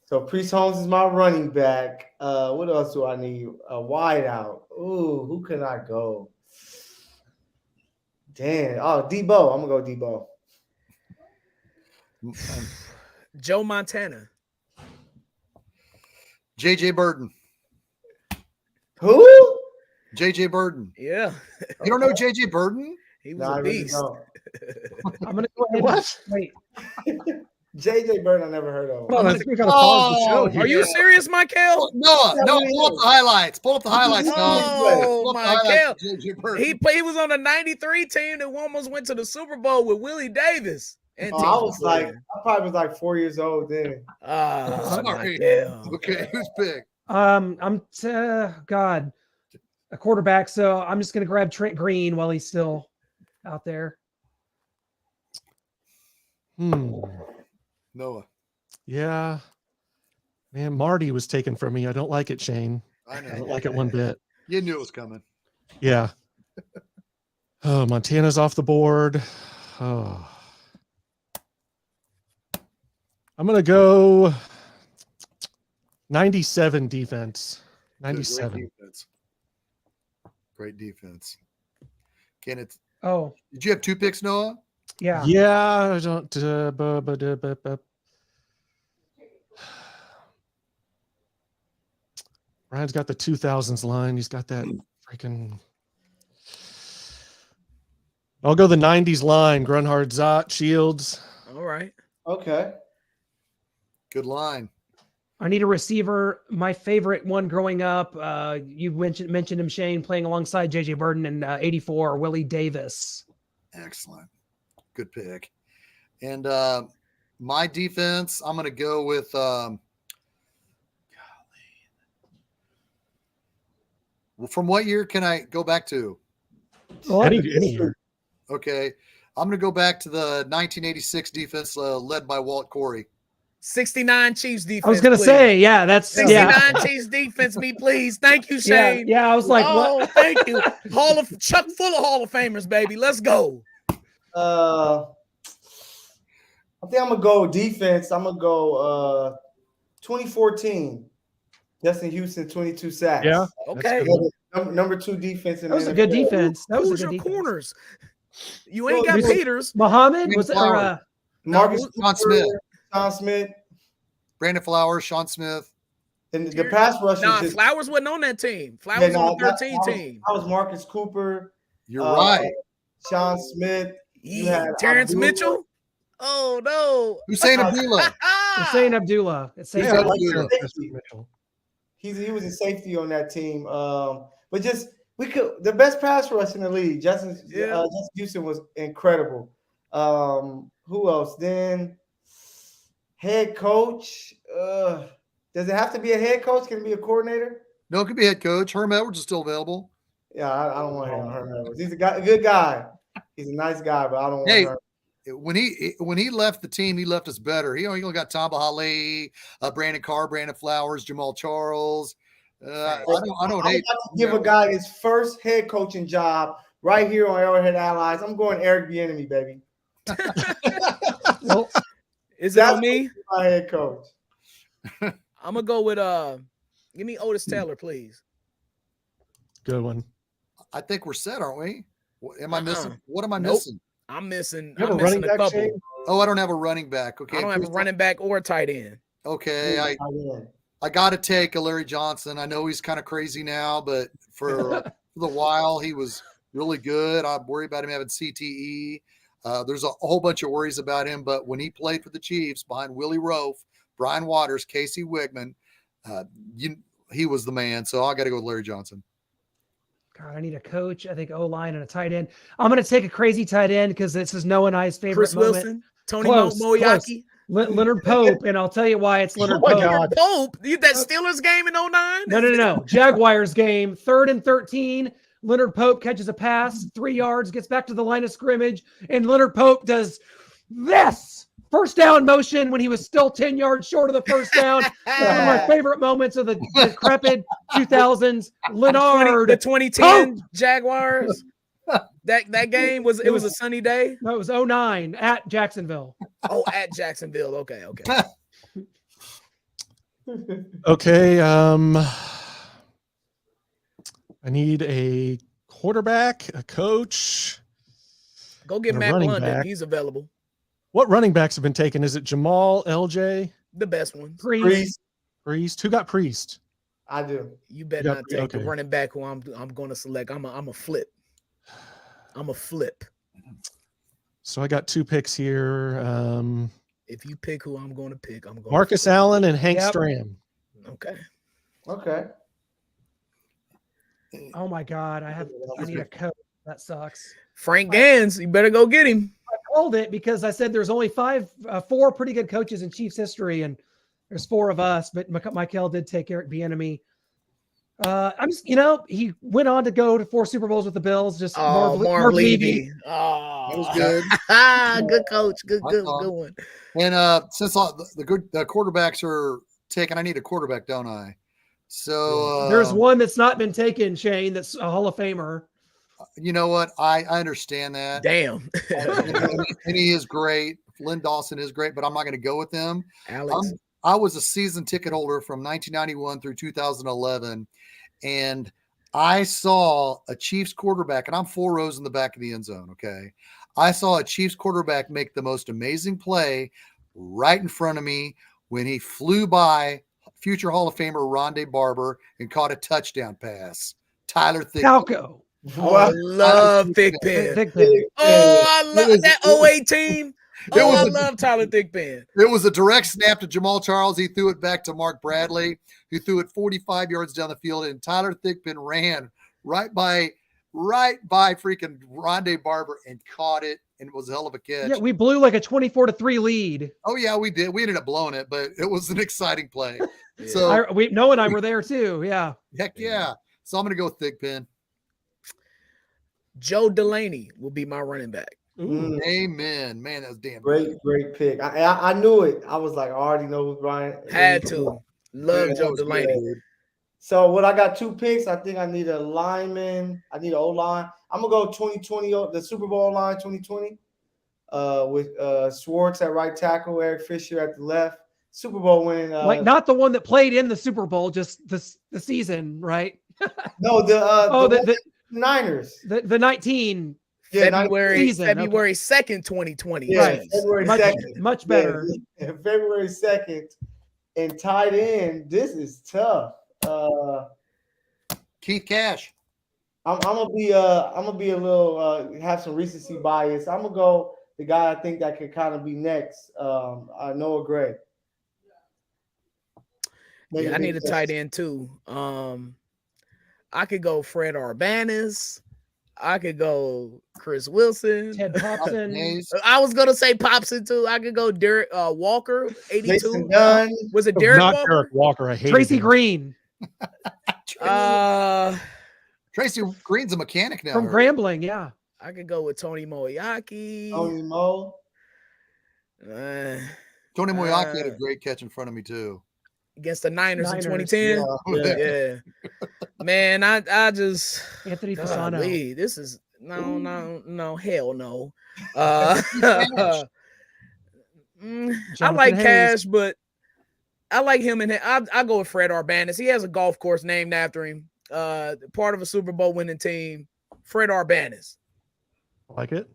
So Priest Holmes is my running back. What else do I need? A wide out. Ooh, who can I go? Damn. Oh, Debo. I'm gonna go Debo. Joe Montana. JJ Burton. Who? JJ Burton. Yeah. You don't know JJ Burton? He was a beast. I'm gonna go ahead. What? Wait. JJ Burton, I never heard of. Hold on, I think we gotta pause the show Oh, here. Are you serious, Michael? Noah, pull up the highlights. Pull up the highlights, Noah. Oh, Pull up the Michael. highlights of JJ Burton. He was on a 93 team that almost went to the Super Bowl with Willie Davis. And I was like, I probably was like 4 years old then. oh, Sorry. Michael. Okay, who's big? God, a quarterback. So I'm just gonna grab Trent Green while he's still out there. Noah. Yeah. Man, Marty was taken from me. I don't like it, Shane. I know. I don't like it one bit. You knew it was coming. Yeah. Oh, Montana's off the board. Oh. I'm going to go 97 defense. 97. Great defense. Great defense. Can it? Oh, Did you have 2 picks, Noah? yeah. Yeah, I don't. Ryan's got the 2000s line. He's got that freaking. I'll go the 90s line. Grunhard, Zott, Shields. All right. Okay. Good line. I need a receiver. My favorite one growing up. You mentioned him, Shane, playing alongside JJ Burton in '84. Willie Davis. Excellent. Good pick. And my defense, I'm going to go with well, from what year can I go back to? Any year. Okay. I'm going to go back to the 1986 defense led by Walt Corey. 69 Chiefs defense. I was gonna say, yeah, that's 69 yeah. Chiefs defense, me please. Thank you, Yeah, Shane. yeah. I was like, oh, what? thank you. Chuck full of Hall of Famers, baby. Let's go. I think I'm gonna go defense. I'm gonna go 2014. Justin Houston, 22 sacks. Yeah. Okay. Number 2 defense in That was the a good NFL. defense. That was Who's a good your defense. corners? You ain't got Well, Peters. Muhammad was it? Or, Marcus Sean Cooper, Smith. Sean Smith, Brandon Flowers, Sean Smith. and the pass rush. Nah, just, Flowers wasn't on that team. Flowers was on the 13 team. I was Marcus Cooper. You're right. Sean Smith. You had Terrence Abdullah. Mitchell. Oh no. Hussein Abdullah. Hussein Abdullah. It's Yeah, I like Terrence Mitchell. He was a safety on that team. But just the best pass rush in the league. Justin Houston was incredible. Who else? Then head coach. Does it have to be a head coach? Can it be a coordinator? No, it could be head coach. Herm Edwards is still available. Yeah, I don't want to hit on Herm Edwards. He's a good guy. He's a nice guy, but I don't want Hey, Herm. when he left the team, he left us better. He only got Tamba Hale, Brandon Carr, Brandon Flowers, Jamal Charles. I don't hate. Give a guy his first head coaching job right here on Arrowhead Allies. I'm going Eric Bieniemy, baby. Well, Is it on me? My head coach. I'm gonna go with give me Otis Taylor, please. Good one. I think we're set, aren't we? Am I missing? What am I Nope. missing? I'm missing. You have I'm a running missing a back, couple. Shane? Oh, I don't have a running back. Okay, I don't have a running back or a tight end. Okay, I got to take a Larry Johnson. I know he's kind of crazy now, but for the while he was really good. I worry about him having CTE. There's a whole bunch of worries about him, but when he played for the Chiefs behind Willie Rofe, Brian Waters, Casey Wigman, he was the man. So I got to go with Larry Johnson. God, I need a coach. I think O-line and a tight end. I'm going to take a crazy tight end because this is Noah and I's favorite Chris moment. Wilson, Tony Close, Moyaki. Leonard Pope, and I'll tell you why it's Leonard my Pope. God. Pope, that Steelers game in 09? No. Jaguars game, 3rd and 13. Leonard Pope catches a pass, 3 yards, gets back to the line of scrimmage, and Leonard Pope does this first down motion when he was still 10 yards short of the first down. One of my favorite moments of the decrepit 2000s. Leonard. The 2010 Pope. Jaguars. That game was a sunny day. No, it was 09 at Jacksonville. Oh, at Jacksonville. Okay. Okay. I need a quarterback, a coach. Go get And a Matt running London. back. He's available. What running backs have been taken? Is it Jamal, LJ, The best ones. Priest. Priest? Who got Priest? I do. You better You got- not take the okay. running back who I'm going to select. I'm a flip. I'm a flip. So I got 2 picks here. If you pick who I'm going to pick, I'm going. Marcus Allen and Hank Yep. Stram. Okay. Okay. Oh my God, I need a coach. That sucks. Frank Gans, you better go get him. I called it because I said there's only 4 pretty good coaches in Chiefs history, and there's 4 of us. But Michael did take Eric Bieniemy. I'm just, he went on to go to 4 Super Bowls with the Bills. Just Marv Levy. Oh, That was good. good coach. Good thought- one. And since the quarterbacks are taken, I need a quarterback, don't I? So there's one that's not been taken, Shane. That's a Hall of Famer. You know what? I understand that. Damn. And he is great. Lynn Dawson is great, but I'm not going to go with him. Alex. I was a season ticket holder from 1991 through 2011, and I saw a Chiefs quarterback, and I'm 4 rows in the back of the end zone, okay? I saw a Chiefs quarterback make the most amazing play right in front of me when he flew by future Hall of Famer Rondé Barber and caught a touchdown pass. Tyler Thick. Falco. Oh, I love Thigpen. Thigpen. Oh, I love was- that 08 team. It Oh, I was- love Tyler Thigpen. It was a direct snap to Jamal Charles. He threw it back to Mark Bradley, who threw it 45 yards down the field, and Tyler Thigpen ran right by freaking Rondé Barber and caught it, and it was a hell of a catch. Yeah, we blew like a 24-3 lead. Oh yeah, we did. We ended up blowing it, but it was an exciting play. Yeah. So Noah and I were there too. Yeah. heck yeah. So I'm gonna go with Thigpen. Joe Delaney will be my running back. Mm, Amen. Man, that was damn great, good. great pick. I knew it. I was like, I already know who Brian Had to. Love Yeah, that Joe was Delaney. good. So what I got 2 picks. I think I need a lineman. I need an O-line. I'm gonna go 2020, the Super Bowl line 2020. With Schwartz at right tackle, Eric Fisher at the left. Super Bowl winning. Like not the one that played in the Super Bowl, just the season, right? No, the Niners. The 19. Yeah, February season, February 2nd, 2020. Yeah, Right. February Much, 2nd. much better. Yeah, February 2nd. And tight end, this is tough. Keith Cash. I'm gonna be a little have some recency bias. I'm gonna go the guy I think that could kind of be next. Noah Gray. Yeah, I need a tight end too. I could go Fred Arbanis. I could go Chris Wilson. Ted Thompson. Hayes. I was gonna say Popson too. I could go Derek Walker, 82. Mason Dunn. Was it Derek Not Walker? Derek Walker. I hate Tracy Green Tracy Green's a mechanic now. from Grambling. Yeah. I could go with Tony Moyaki. Tony Moe. Tony Moyaki had a great catch in front of me too. Against the Niners in Niners, 2010. Yeah. Man, I just Anthony Fasano. golly, this is no, hell no. I Jonathan like Hayes. Cash, but I like him, and I go with Fred Arbanis. He has a golf course named after him. Part of a Super Bowl winning team. Fred Arbanis. Like it.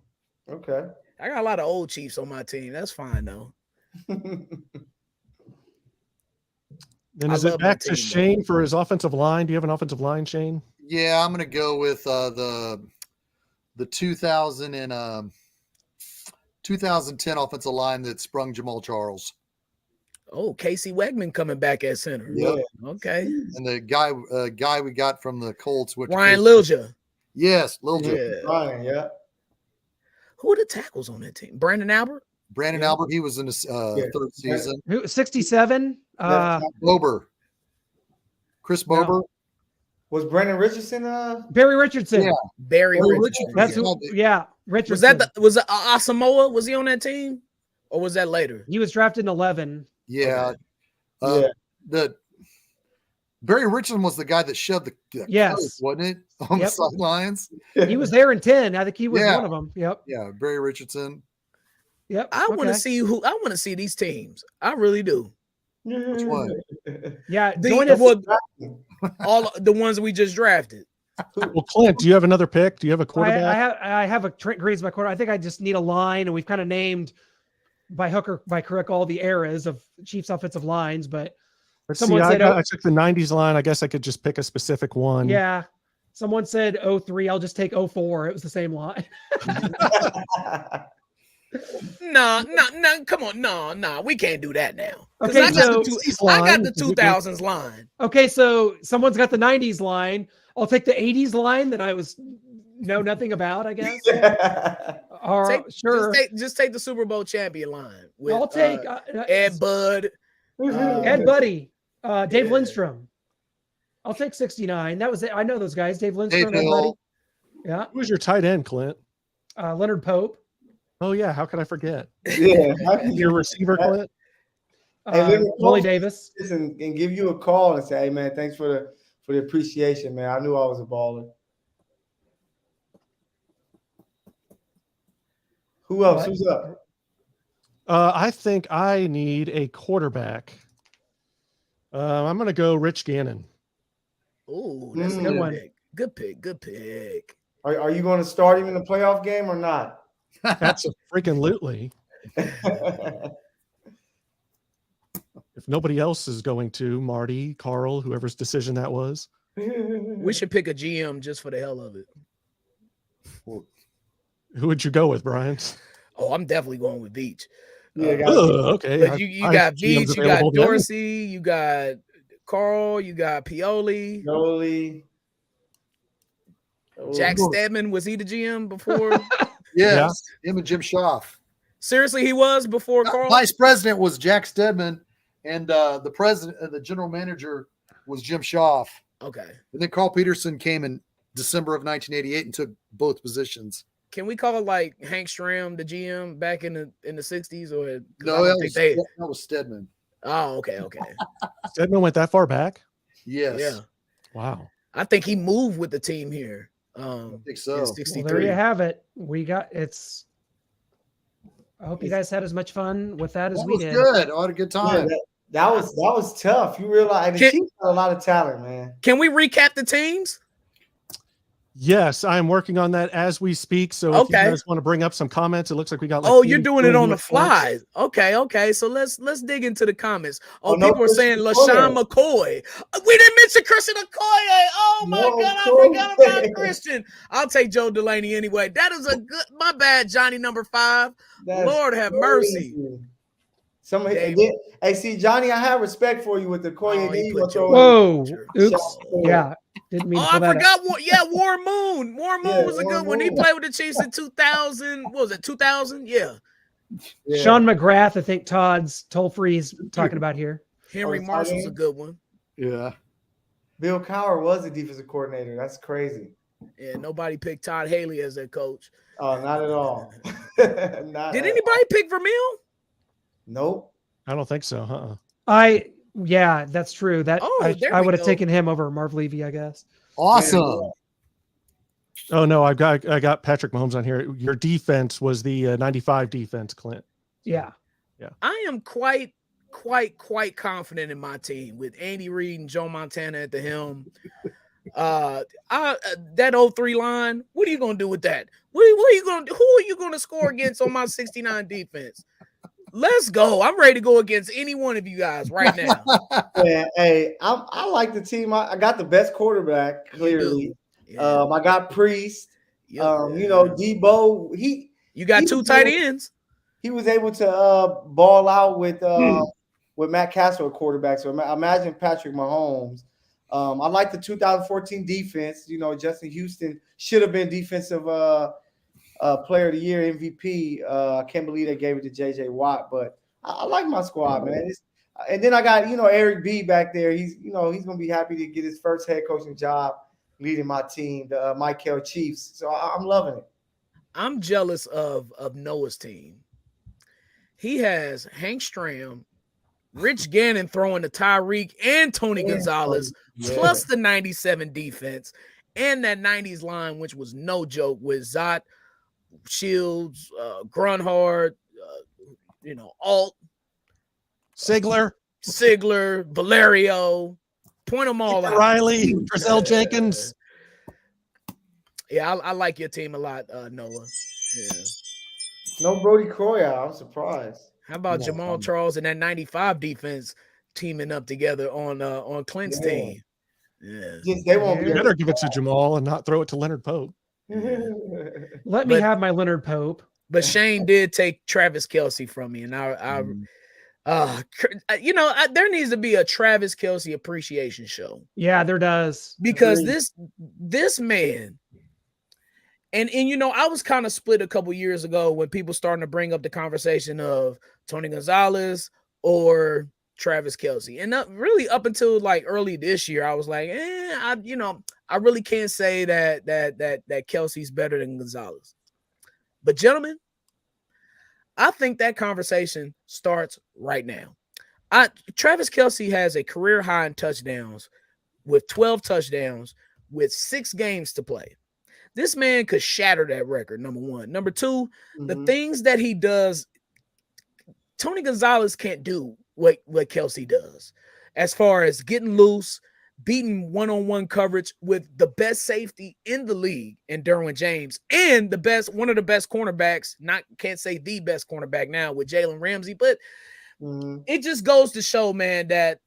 Okay. I got a lot of old Chiefs on my team. That's fine though. Then I is it love back my to team, Shane for his offensive line? Do you have an offensive line, Shane? Yeah, I'm gonna go with the 2010 offensive line that sprung Jamal Charles. Oh, Casey Wegman coming back at center. Yep. Okay. And the guy we got from the Colts, which Ryan Lilja. Yes, Lilja. Yeah. Ryan, yeah. Who are the tackles on that team? Brandon Albert? Brandon Yeah. Albert, he was in his third season. Who 67? Bober. Chris No. Bober. Was Brandon Richardson Barry Richardson. Yeah. Barry Barry Richardson. Richardson. That's Yeah. who. Yeah, Richardson. Was that was Asamoah? Was he on that team? Or was that later? He was drafted in 11. Yeah. Yeah. The Barry Richardson was the guy that shoved the Yes. coach, wasn't it? On the Yep. sidelines. He was there in 10. I think he was Yeah. one of them. Yep. Yeah, Barry Richardson. Yep. I want to see these teams. I really do. Which one? Yeah, join us. All the ones we just drafted. Well, Clint, do you have another pick? Do you have a quarterback? I have a Trent Green's my quarter. I think I just need a line, and we've kind of named by hook or by crook all the eras of Chiefs offensive lines. But someone said I took the 90s line. I guess I could just pick a specific one. Yeah. Someone said 03. I'll just take 04. It was the same line. No, come on, no, we can't do that now. Okay, I got the 2000s line. Okay, so someone's got the 90s line. I'll take the 80s line that I know nothing about, I guess. Sure. Just take the Super Bowl champion line. With, I'll take Ed Bud, Ed Buddy, Dave Lindstrom. I'll take 69. That was it. I know those guys. Dave Lindstrom, Ed Buddy. Yeah. Who was your tight end, Clint? Leonard Pope. Oh yeah, how could I forget? Yeah, your receiver, Clint. Willie Davis, and give you a call and say, "Hey man, thanks for the appreciation, man. I knew I was a baller." Who else? Who's up? I think I need a quarterback. I'm going to go Rich Gannon. Oh, that's a good one. Good pick. Are you going to start him in the playoff game or not? That's a freaking lootly. If nobody else is going to, Marty, Carl, whoever's decision that was. We should pick a GM just for the hell of it. Who would you go with, Brian? Oh, I'm definitely going with Beach. Okay. You got Beach, you got Dorsey, you got Carl, you got Pioli. Jack Stedman, was he the GM before? Yes, him and Jim Schaaf. Seriously, he was before Carl? Vice president was Jack Stedman, and the president, the general manager was Jim Schaaf. Okay. And then Carl Peterson came in December of 1988 and took both positions. Can we call like Hank Stram the GM back in the 60s? Or no, that was Stedman. Oh, okay. Stedman went that far back? Yes. Yeah. Wow. I think he moved with the team here. I think so. Well, there you have it. I hope you guys had as much fun with that as we did. Good. I had a good time. Yeah, that was tough. You realize the Chiefs got a lot of talent, man. Can we recap the teams? Yes, I'm working on that as we speak. So if you guys want to bring up some comments, it looks like we got you're doing it on the fly. Okay. So let's dig into the comments. People are saying LaShawn McCoy. We didn't mention Christian Okoye. Oh my God, I forgot about Christian. I'll take Joe Delaney anyway. That is my bad, Johnny number 5. Lord have mercy. Hey, see, Johnny, I have respect for you with the Koye. Whoa. Oops. Yeah. Didn't mean I forgot. Warren Moon. Warren Moon was a good one. He played with the Chiefs in 2000. What was it? 2000? Yeah. Sean McGrath, I think Todd's toll-free is talking about here. Henry Marshall's a good one. Yeah. Bill Cowher was the defensive coordinator. That's crazy. Yeah, nobody picked Todd Haley as their coach. Oh, not at all. Did anybody pick Vermeil? Nope. I don't think so. Yeah, that's true. I would have taken him over Marv Levy, I guess. Awesome. Oh no, I got Patrick Mahomes on here. Your defense was the 95 defense, Clint. Yeah. I am quite confident in my team with Andy Reid and Joe Montana at the helm. That 03 line, what are you gonna do with that? What are you gonna do? Who are you gonna score against on my 69 defense? Let's go. I'm ready to go against any one of you guys right now. Yeah, hey, I like the team. I got the best quarterback, clearly. Yeah. I got Priest. Debo. You got 2 tight ends. He was able to ball out with Matt Castle at quarterback. So imagine Patrick Mahomes. I like the 2014 defense. Justin Houston should have been defensive player of the year, MVP. I can't believe they gave it to JJ Watt, but I like my squad, man. And then I got Eric B back there. He's gonna be happy to get his first head coaching job leading my team, the Mike Hill Chiefs. So I'm loving it. I'm jealous of Noah's team. He has Hank Stram, Rich Gannon throwing to Tyreek and Tony Gonzalez, plus the 97 defense and that 90s line, which was no joke with Zott, Shields, Grunhard, Alt, Sigler. Sigler, Valerio, point them all out. Riley, Giselle Jenkins. Yeah, I like your team a lot, Noah. Yeah. No Brody Croy out. I'm surprised. How about Jamal Charles and that 95 defense teaming up together on Clint's team? Yeah. Just, they won't be. Better give it to Jamal and not throw it to Leonard Pope. Let me have my Leonard Pope. But Shane did take Travis Kelce from me, and there needs to be a Travis Kelce appreciation show. Yeah, there does. Because this man, and I was kind of split a couple years ago when people starting to bring up the conversation of Tony Gonzalez or Travis Kelce. And really up until like early this year, I was like, I really can't say that Kelce's better than Gonzalez. But gentlemen, I think that conversation starts right now. Travis Kelce has a career high in touchdowns with 12 touchdowns with 6 games to play. This man could shatter that record, number one. Number two, the things that he does, Tony Gonzalez can't do what Kelce does as far as getting loose, beating one-on-one coverage with the best safety in the league in Derwin James and one of the best cornerbacks, can't say the best cornerback now with Jalen Ramsey, but it just goes to show, man, that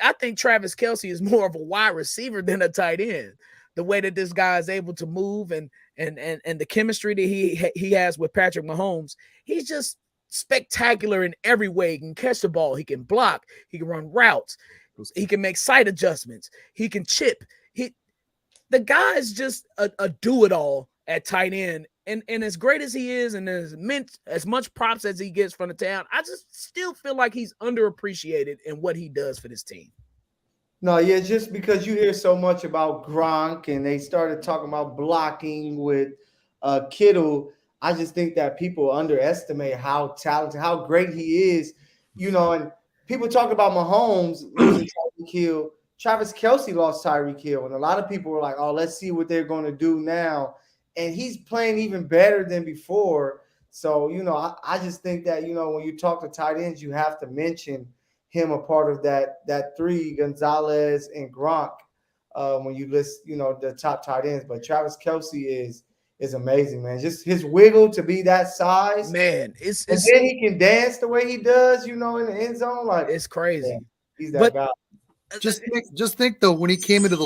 I think Travis Kelce is more of a wide receiver than a tight end. The way that this guy is able to move and the chemistry that he has with Patrick Mahomes, he's just spectacular in every way. He can catch the ball, he can block, he can run routes, he can make sight adjustments, he can chip. The guy is just a do-it-all at tight end. And as great as he is, and as much props as he gets from the town, I just still feel like he's underappreciated in what he does for this team. No, yeah, just because you hear so much about Gronk and they started talking about blocking with Kittle, I just think that people underestimate how talented, how great he is, and people talk about Mahomes losing Tyreek Hill. Travis Kelce lost Tyreek Hill, and a lot of people were like, oh, let's see what they're going to do now. And he's playing even better than before. So, I just think that, when you talk to tight ends, you have to mention him a part of that three, Gonzalez and Gronk, when you list, the top tight ends. But Travis Kelce is amazing, man. Just his wiggle to be that size. Man, and then he can dance the way he does, in the end zone. Like, it's crazy. Yeah, he's that guy. Just think though, when he came into the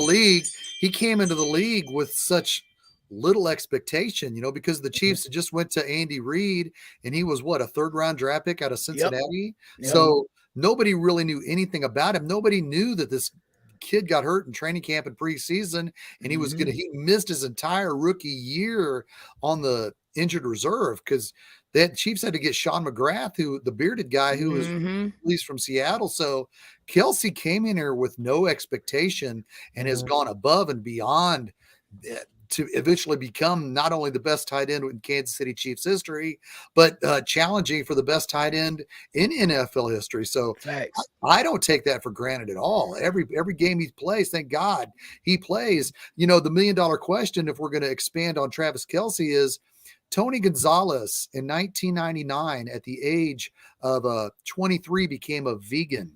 league with such little expectation, because the Chiefs just went to Andy Reid and he was a 3rd-round draft pick out of Cincinnati. Yep. So nobody really knew anything about him. Nobody knew that this kid got hurt in training camp and preseason, and he missed his entire rookie year on the injured reserve because the Chiefs had to get Sean McGrath, the bearded guy who was released from Seattle. So Kelce came in here with no expectation and has gone above and beyond to eventually become not only the best tight end in Kansas City Chiefs history, but challenging for the best tight end in NFL history. So I don't take that for granted at all. Every game he plays, thank God he plays. The $1 million question, if we're going to expand on Travis Kelce, is Tony Gonzalez in 1999 at the age of 23 became a vegan.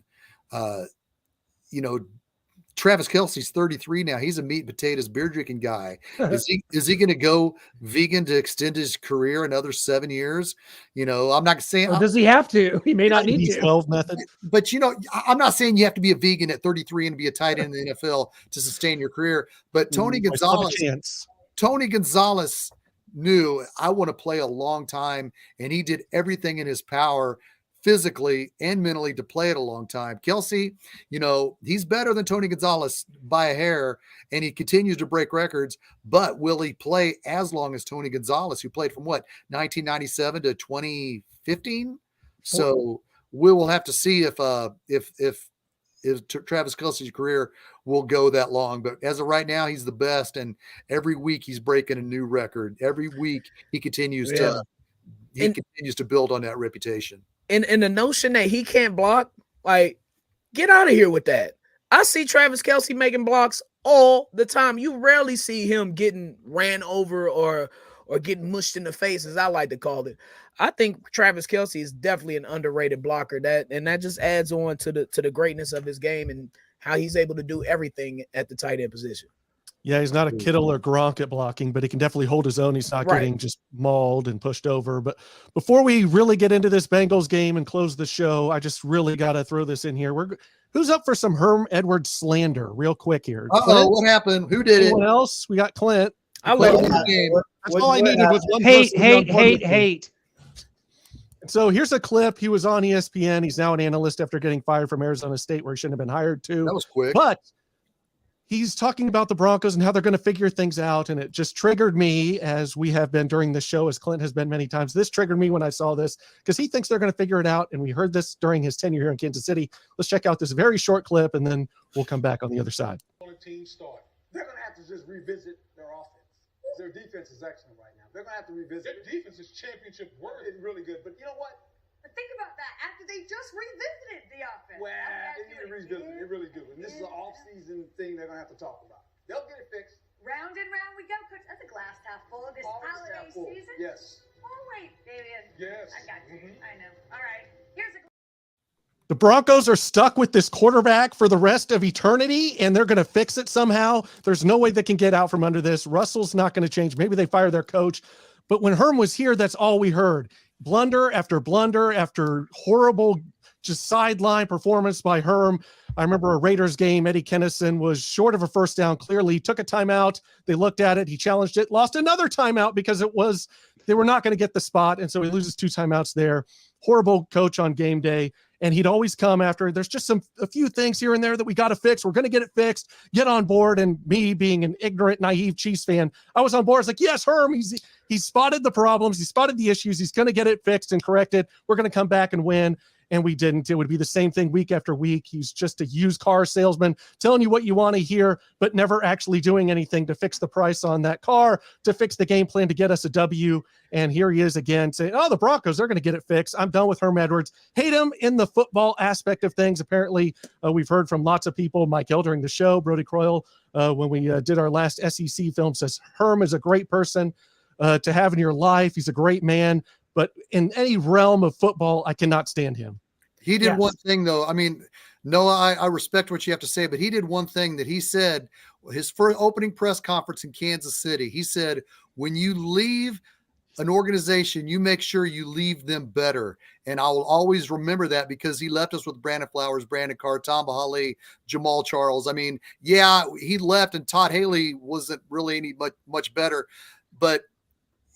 Travis Kelce's 33 now. He's a meat and potatoes beer drinking guy. Is he going to go vegan to extend his career another 7 years? I'm not saying. Or does he have to? He may not need to. 12 method. But I'm not saying you have to be a vegan at 33 and be a tight end in the NFL to sustain your career. But Tony Gonzalez knew, I want to play a long time, and he did everything in his power, physically and mentally, to play it a long time. Kelce, he's better than Tony Gonzalez by a hair, and he continues to break records, but will he play as long as Tony Gonzalez, who played from 1997 to 2015? So we will have to see if Travis Kelce's career will go that long. But as of right now, he's the best, and every week he's breaking a new record. Every week he continues to build on that reputation. And the notion that he can't block, like, get out of here with that. I see Travis Kelce making blocks all the time. You rarely see him getting ran over or getting mushed in the face, as I like to call it. I think Travis Kelce is definitely an underrated blocker. That just adds on to the greatness of his game and how he's able to do everything at the tight end position. Yeah, he's not a Kittle or Gronk at blocking, but he can definitely hold his own. He's not getting just mauled and pushed over. But before we really get into this Bengals game and close the show, I just really got to throw this in here. Who's up for some Herm Edwards slander real quick here? What happened? Who did Anyone else? We got Clint. I love the game. That's all I needed was one hate. So here's a clip. He was on ESPN. He's now an analyst after getting fired from Arizona State, where he shouldn't have been hired to. That was quick. But he's talking about the Broncos and how they're going to figure things out. And it just triggered me, as we have been during the show, as Clint has been many times. This triggered me when I saw this because he thinks they're going to figure it out. And we heard this during his tenure here in Kansas City. Let's check out this very short clip, and then we'll come back on the other side. Team start. They're going to have to just revisit their offense. Their defense is excellent right now. They're going to have to revisit. Their defense is championship worthy. It's really good. But you know what? But think about that. After they just revisited the offense. Well, they need to revisit it. They really do. And this is an off-season thing they're going to have to talk about. They'll get it fixed. Round and round we go, Coach. That's a glass half full this holiday season. Yes. Oh, wait, David. Yes. I got you. I know. All right. Here's a The Broncos are stuck with this quarterback for the rest of eternity, and they're going to fix it somehow. There's no way they can get out from under this. Russell's not going to change. Maybe they fire their coach. But when Herm was here, that's all we heard. Blunder after horrible, just sideline performance by Herm. I remember a Raiders game. Eddie Kennison was short of a first down. Clearly took a timeout. They looked at it. He challenged it, lost another timeout because they were not going to get the spot. And so he loses 2 timeouts there. Horrible coach on game day. And he'd always come after. There's just a few things here and there that we got to fix. We're going to get it fixed. Get on board. And me being an ignorant, naive Chiefs fan, I was on board. I was like, yes, Herm, he's spotted the problems. He spotted the issues. He's going to get it fixed and corrected. We're going to come back and win. And we didn't. It would be the same thing week after week. He's just a used car salesman telling you what you want to hear, but never actually doing anything to fix the price on that car, to fix the game plan to get us a W. And here he is again saying, oh, the Broncos, they're going to get it fixed. I'm done with Herm Edwards. Hate him in the football aspect of things. Apparently, we've heard from lots of people. Mike Hill during the show, Brody Croyle, when we did our last SEC film, says Herm is a great person to have in your life. He's a great man. But in any realm of football, I cannot stand him. He did one thing, though. I mean, Noah, I respect what you have to say, but he did one thing that he said, his first opening press conference in Kansas City. He said, when you leave an organization, you make sure you leave them better. And I will always remember that because he left us with Brandon Flowers, Brandon Carr, Tom Bahali, Jamal Charles. I mean, yeah, he left and Todd Haley wasn't really any much better, but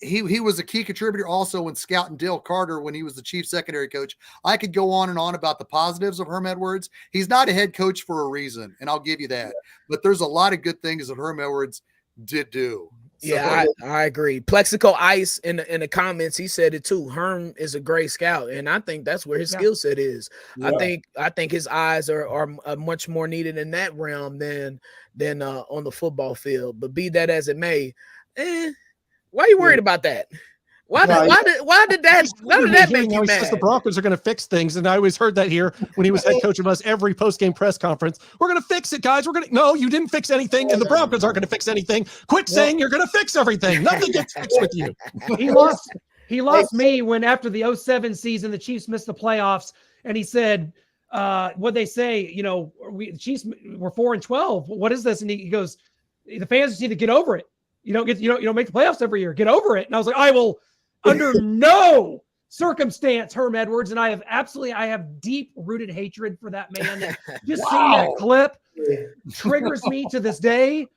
he was a key contributor also in scouting Dale Carter when he was the chief secondary coach. I could go on and on about the positives of Herm Edwards. He's not a head coach for a reason, and I'll give you that. But there's a lot of good things that Herm Edwards did do. Yeah, I agree. Plexico Ice in the comments, he said it too. Herm is a great scout, and I think that's where his skill set is. Yeah. I think his eyes are much more needed in that realm than on the football field. But be that as it may, why are you worried about that? Why did that make you mad? The Broncos are going to fix things, and I always heard that here when he was head coach of us every post-game press conference. We're going to fix it, guys. No, you didn't fix anything, and the Broncos aren't going to fix anything. Quit saying you're going to fix everything. Nothing gets fixed with you. He lost me when after the 2007 season the Chiefs missed the playoffs, and he said, "What they say? You know, the Chiefs were 4-12. What is this?" And he goes, "The fans just need to get over it. You don't make the playoffs every year. Get over it." And I was like, I will, under no circumstance, Herm Edwards, and I have deep-rooted hatred for that man. Just seeing that clip triggers me to this day.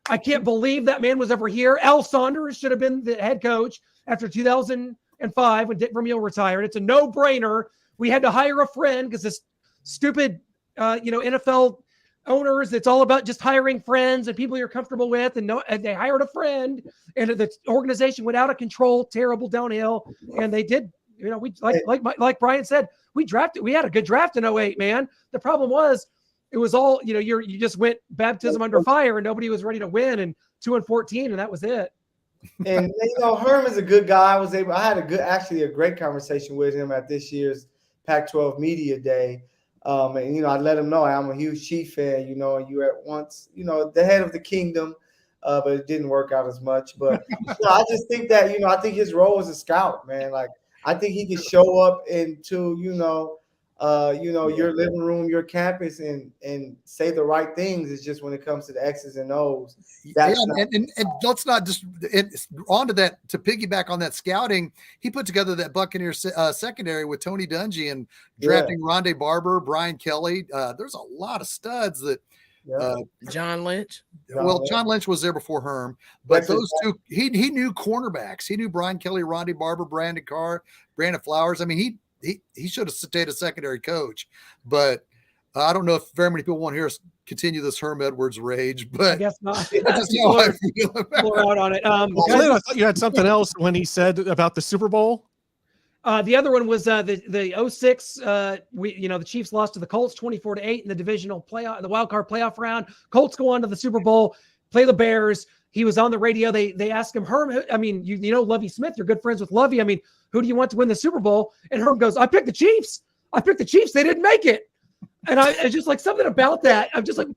I can't believe that man was ever here. Al Saunders should have been the head coach after 2005 when Dick Vermeil retired. It's a no-brainer. We had to hire a friend because this stupid, NFL owners, it's all about just hiring friends and people you're comfortable with, and they hired a friend, and the organization went out of control, terrible downhill, and they did. We like Brian said, we had a good draft in 2008, man. The problem was it was all you just went baptism under fire, and nobody was ready to win, and 2-14, and that was it. And Herm is a good guy. I had a great conversation with him at this year's Pac-12 Media Day. And I let him know I'm a huge Chief fan, and you at once, the head of the kingdom, but it didn't work out as much. But I just think that, I think his role as a scout, man, like I think he can show up into your living room, your campus, and say the right things. It's just when it comes to the X's and O's. And let's not just onto that, to piggyback on that scouting. He put together that Buccaneer secondary with Tony Dungy and drafting Rondé Barber, Brian Kelly. There's a lot of studs that. John Lynch. Well, John Lynch was there before Herm, but those two, he knew cornerbacks. He knew Brian Kelly, Rondé Barber, Brandon Carr, Brandon Flowers. I mean, he should have stayed a secondary coach, but I don't know if very many people want to hear us continue this Herm Edwards rage, but I guess not. That's just how I feel about We're out on it. Clint, I thought you had something else when he said about the Super Bowl. The other one was the 06. The Chiefs lost to the Colts 24-8 in the divisional playoff, the wild card playoff round. Colts go on to the Super Bowl, play the Bears. He was on the radio. They asked him, Herm, I mean, you know Lovie Smith, you're good friends with Lovie. I mean, who do you want to win the Super Bowl? And Herm goes, I picked the Chiefs. They didn't make it. And I just like something about that. I'm just like,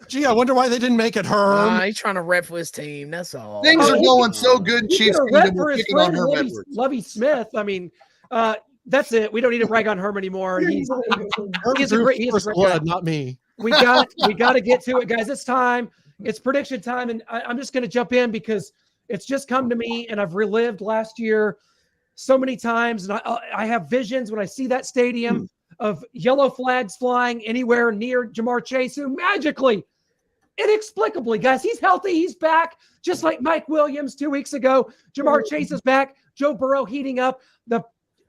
gee, I wonder why they didn't make it, Herm. He's trying to rep for his team. That's all. Things are going so good in Chiefs Kingdom. We're picking on Herm Edwards. Lovie Smith. I mean, that's it. We don't need to brag on Herm anymore. He's a great guy. Not me. We got to get to it, guys. It's time. It's prediction time, and I'm just going to jump in because it's just come to me, and I've relived last year so many times, and I have visions when I see that stadium of yellow flags flying anywhere near Jamar Chase, who magically, inexplicably, guys, he's healthy, he's back, just like Mike Williams 2 weeks ago. Jamar Chase is back. Joe Burrow heating up. The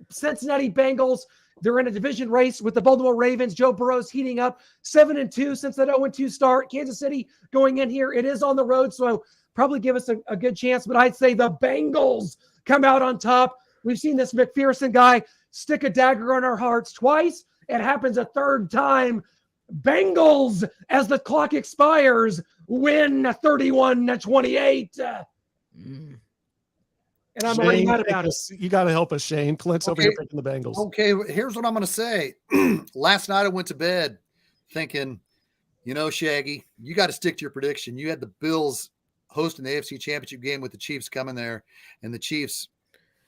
Cincinnati Bengals, they're in a division race with the Baltimore Ravens. Joe Burrow's heating up 7-2 since that 0-2 start. Kansas City going in here. It is on the road, so probably give us a good chance, but I'd say the Bengals come out on top. We've seen this McPherson guy stick a dagger on our hearts twice. It happens a third time. Bengals, as the clock expires, win 31-28. And I'm already mad about it. You got to help us, Shane. Clint's over here picking the Bengals. Okay, here's what I'm going to say. Last night I went to bed thinking, Shaggy, you got to stick to your prediction. You had the Bills hosting the AFC Championship game with the Chiefs coming there, and the Chiefs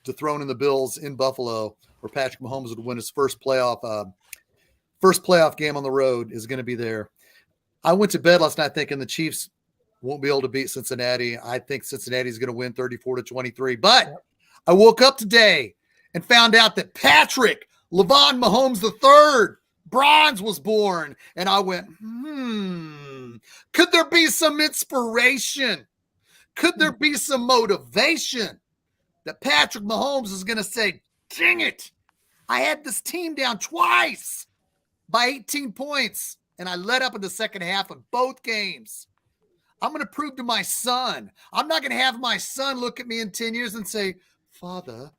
dethroning the Bills in Buffalo, where Patrick Mahomes would win his first playoff game on the road, is going to be there. I went to bed last night thinking the Chiefs won't be able to beat Cincinnati. I think Cincinnati is going to win 34-23. But I woke up today and found out that Patrick Levon Mahomes III, bronze, was born. And I went, could there be some inspiration? Could there be some motivation that Patrick Mahomes is going to say, dang it, I had this team down twice by 18 points, and I led up in the second half of both games. I'm going to prove to my son. I'm not going to have my son look at me in 10 years and say, Father,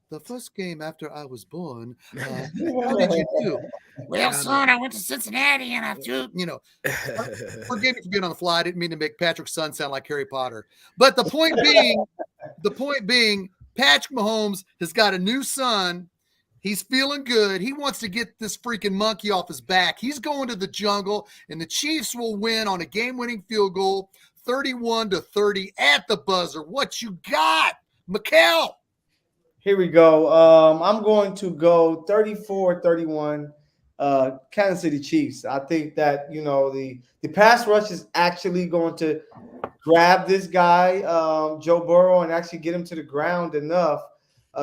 the first game after I was born, how did you do? Well, son, I went to Cincinnati and I threw, forgive me for being on the fly. I didn't mean to make Patrick's son sound like Harry Potter. But the point being, Patrick Mahomes has got a new son. He's feeling good. He wants to get this freaking monkey off his back. He's going to the jungle, and the Chiefs will win on a game-winning field goal, 31-30 at the buzzer. What you got, Mikkel? Here we go. I'm going to go 34-31, Kansas City Chiefs. I think that, the pass rush is actually going to grab this guy, Joe Burrow, and actually get him to the ground enough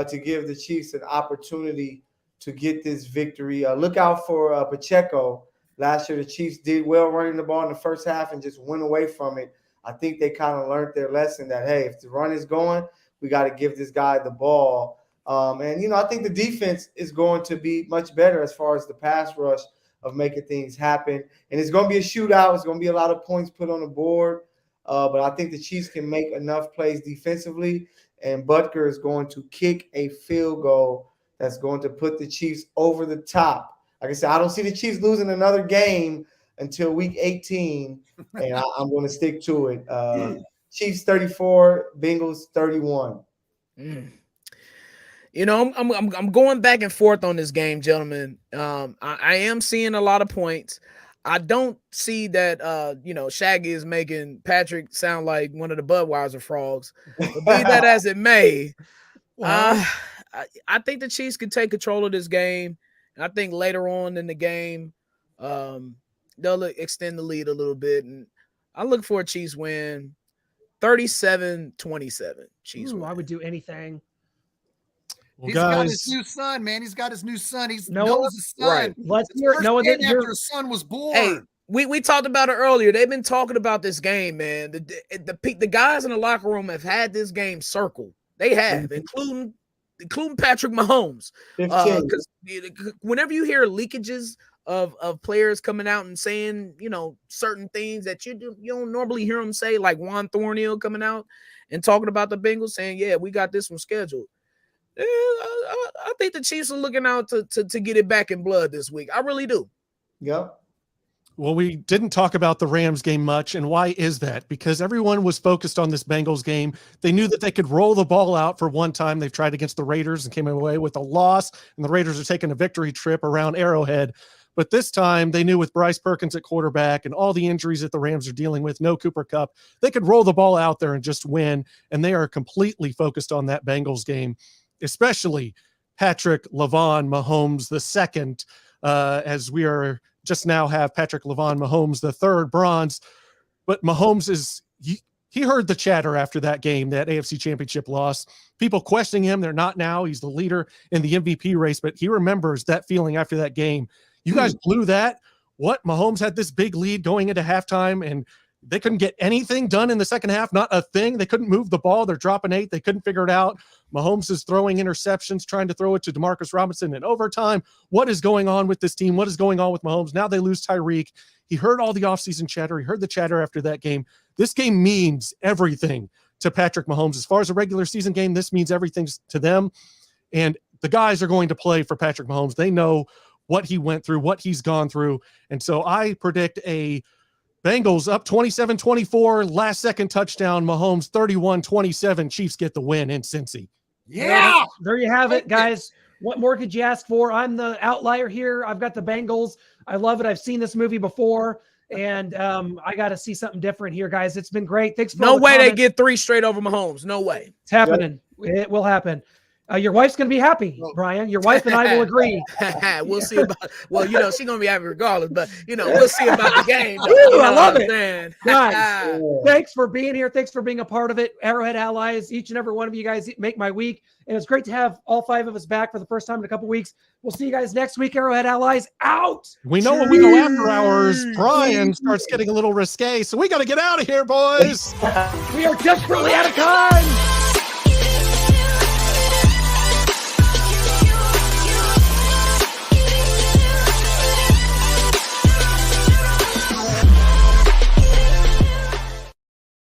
to give the Chiefs an opportunity to get this victory. Look out for Pacheco. Last year, the Chiefs did well running the ball in the first half and just went away from it. I think they kind of learned their lesson that, hey, if the run is going, we got to give this guy the ball. I think the defense is going to be much better as far as the pass rush of making things happen. And it's going to be a shootout. It's going to be a lot of points put on the board. But I think the Chiefs can make enough plays defensively, and Butker is going to kick a field goal that's going to put the Chiefs over the top. Like I said, I don't see the Chiefs losing another game until week 18, and I'm going to stick to it. Chiefs 34, Bengals 31. I'm going back and forth on this game, gentlemen. I am seeing a lot of points. I don't see that, Shaggy is making Patrick sound like one of the Budweiser frogs. But be that as it may, I think the Chiefs can take control of this game. And I think later on in the game, they'll extend the lead a little bit. And I look for a Chiefs win 37-27. Chiefs win. I would do anything. Well, He's guys, got his new son, man. He's got his new son. He's Noah? Noah's his son. Right. Let's It's hear first Noah. game That after his son was born. Hey, we talked about it earlier. They've been talking about this game, man. The guys in the locker room have had this game circled. They have, including Patrick Mahomes. 15. Because whenever you hear leakages of players coming out and saying, certain things that you don't normally hear them say, like Juan Thornhill coming out and talking about the Bengals, saying, yeah, we got this one scheduled. Yeah, I think the Chiefs are looking out to get it back in blood this week. I really do. Yep. well, we didn't talk about the Rams game much. And why is that? Because everyone was focused on this Bengals game. They knew that they could roll the ball out for one time. They've tried against the Raiders and came away with a loss. And the Raiders are taking a victory trip around Arrowhead. But this time they knew with Bryce Perkins at quarterback and all the injuries that the Rams are dealing with, no Cooper Kupp, they could roll the ball out there and just win. And they are completely focused on that Bengals game, especially Patrick Lavon Mahomes II, as we are just now have Patrick Lavon Mahomes III bronze. But Mahomes he heard the chatter after that game, that AFC Championship loss. People questioning him. They're not now. He's the leader in the MVP race, but he remembers that feeling after that game. You guys blew that. What? Mahomes had this big lead going into halftime, and they couldn't get anything done in the second half. Not a thing. They couldn't move the ball. They're dropping 8. They couldn't figure it out. Mahomes is throwing interceptions, trying to throw it to Demarcus Robinson in overtime. What is going on with this team? What is going on with Mahomes? Now they lose Tyreek. He heard all the offseason chatter. He heard the chatter after that game. This game means everything to Patrick Mahomes. As far as a regular season game, this means everything to them. And the guys are going to play for Patrick Mahomes. They know what he went through, what he's gone through. And so I predict a Bengals up 27-24, last second touchdown, Mahomes 31-27. Chiefs get the win in Cincy. Yeah. There you have it, guys. What more could you ask for? I'm the outlier here. I've got the Bengals. I love it. I've seen this movie before, and I got to see something different here, guys. It's been great. Thanks for No all the way they comments. get 3 straight over Mahomes. No way. It's happening. It will happen. Your wife's going to be happy, Brian. Your wife and I will agree. We'll see about. Well, she's going to be happy regardless, but we'll see about the game. Woo, I love it. Man. Guys, thanks for being here. Thanks for being a part of it. Arrowhead Allies, each and every one of you guys make my week. And it's great to have all 5 of us back for the first time in a couple weeks. We'll see you guys next week. Arrowhead Allies out. We know when we go after hours, Brian starts getting a little risque. So we got to get out of here, boys. We are desperately out of time.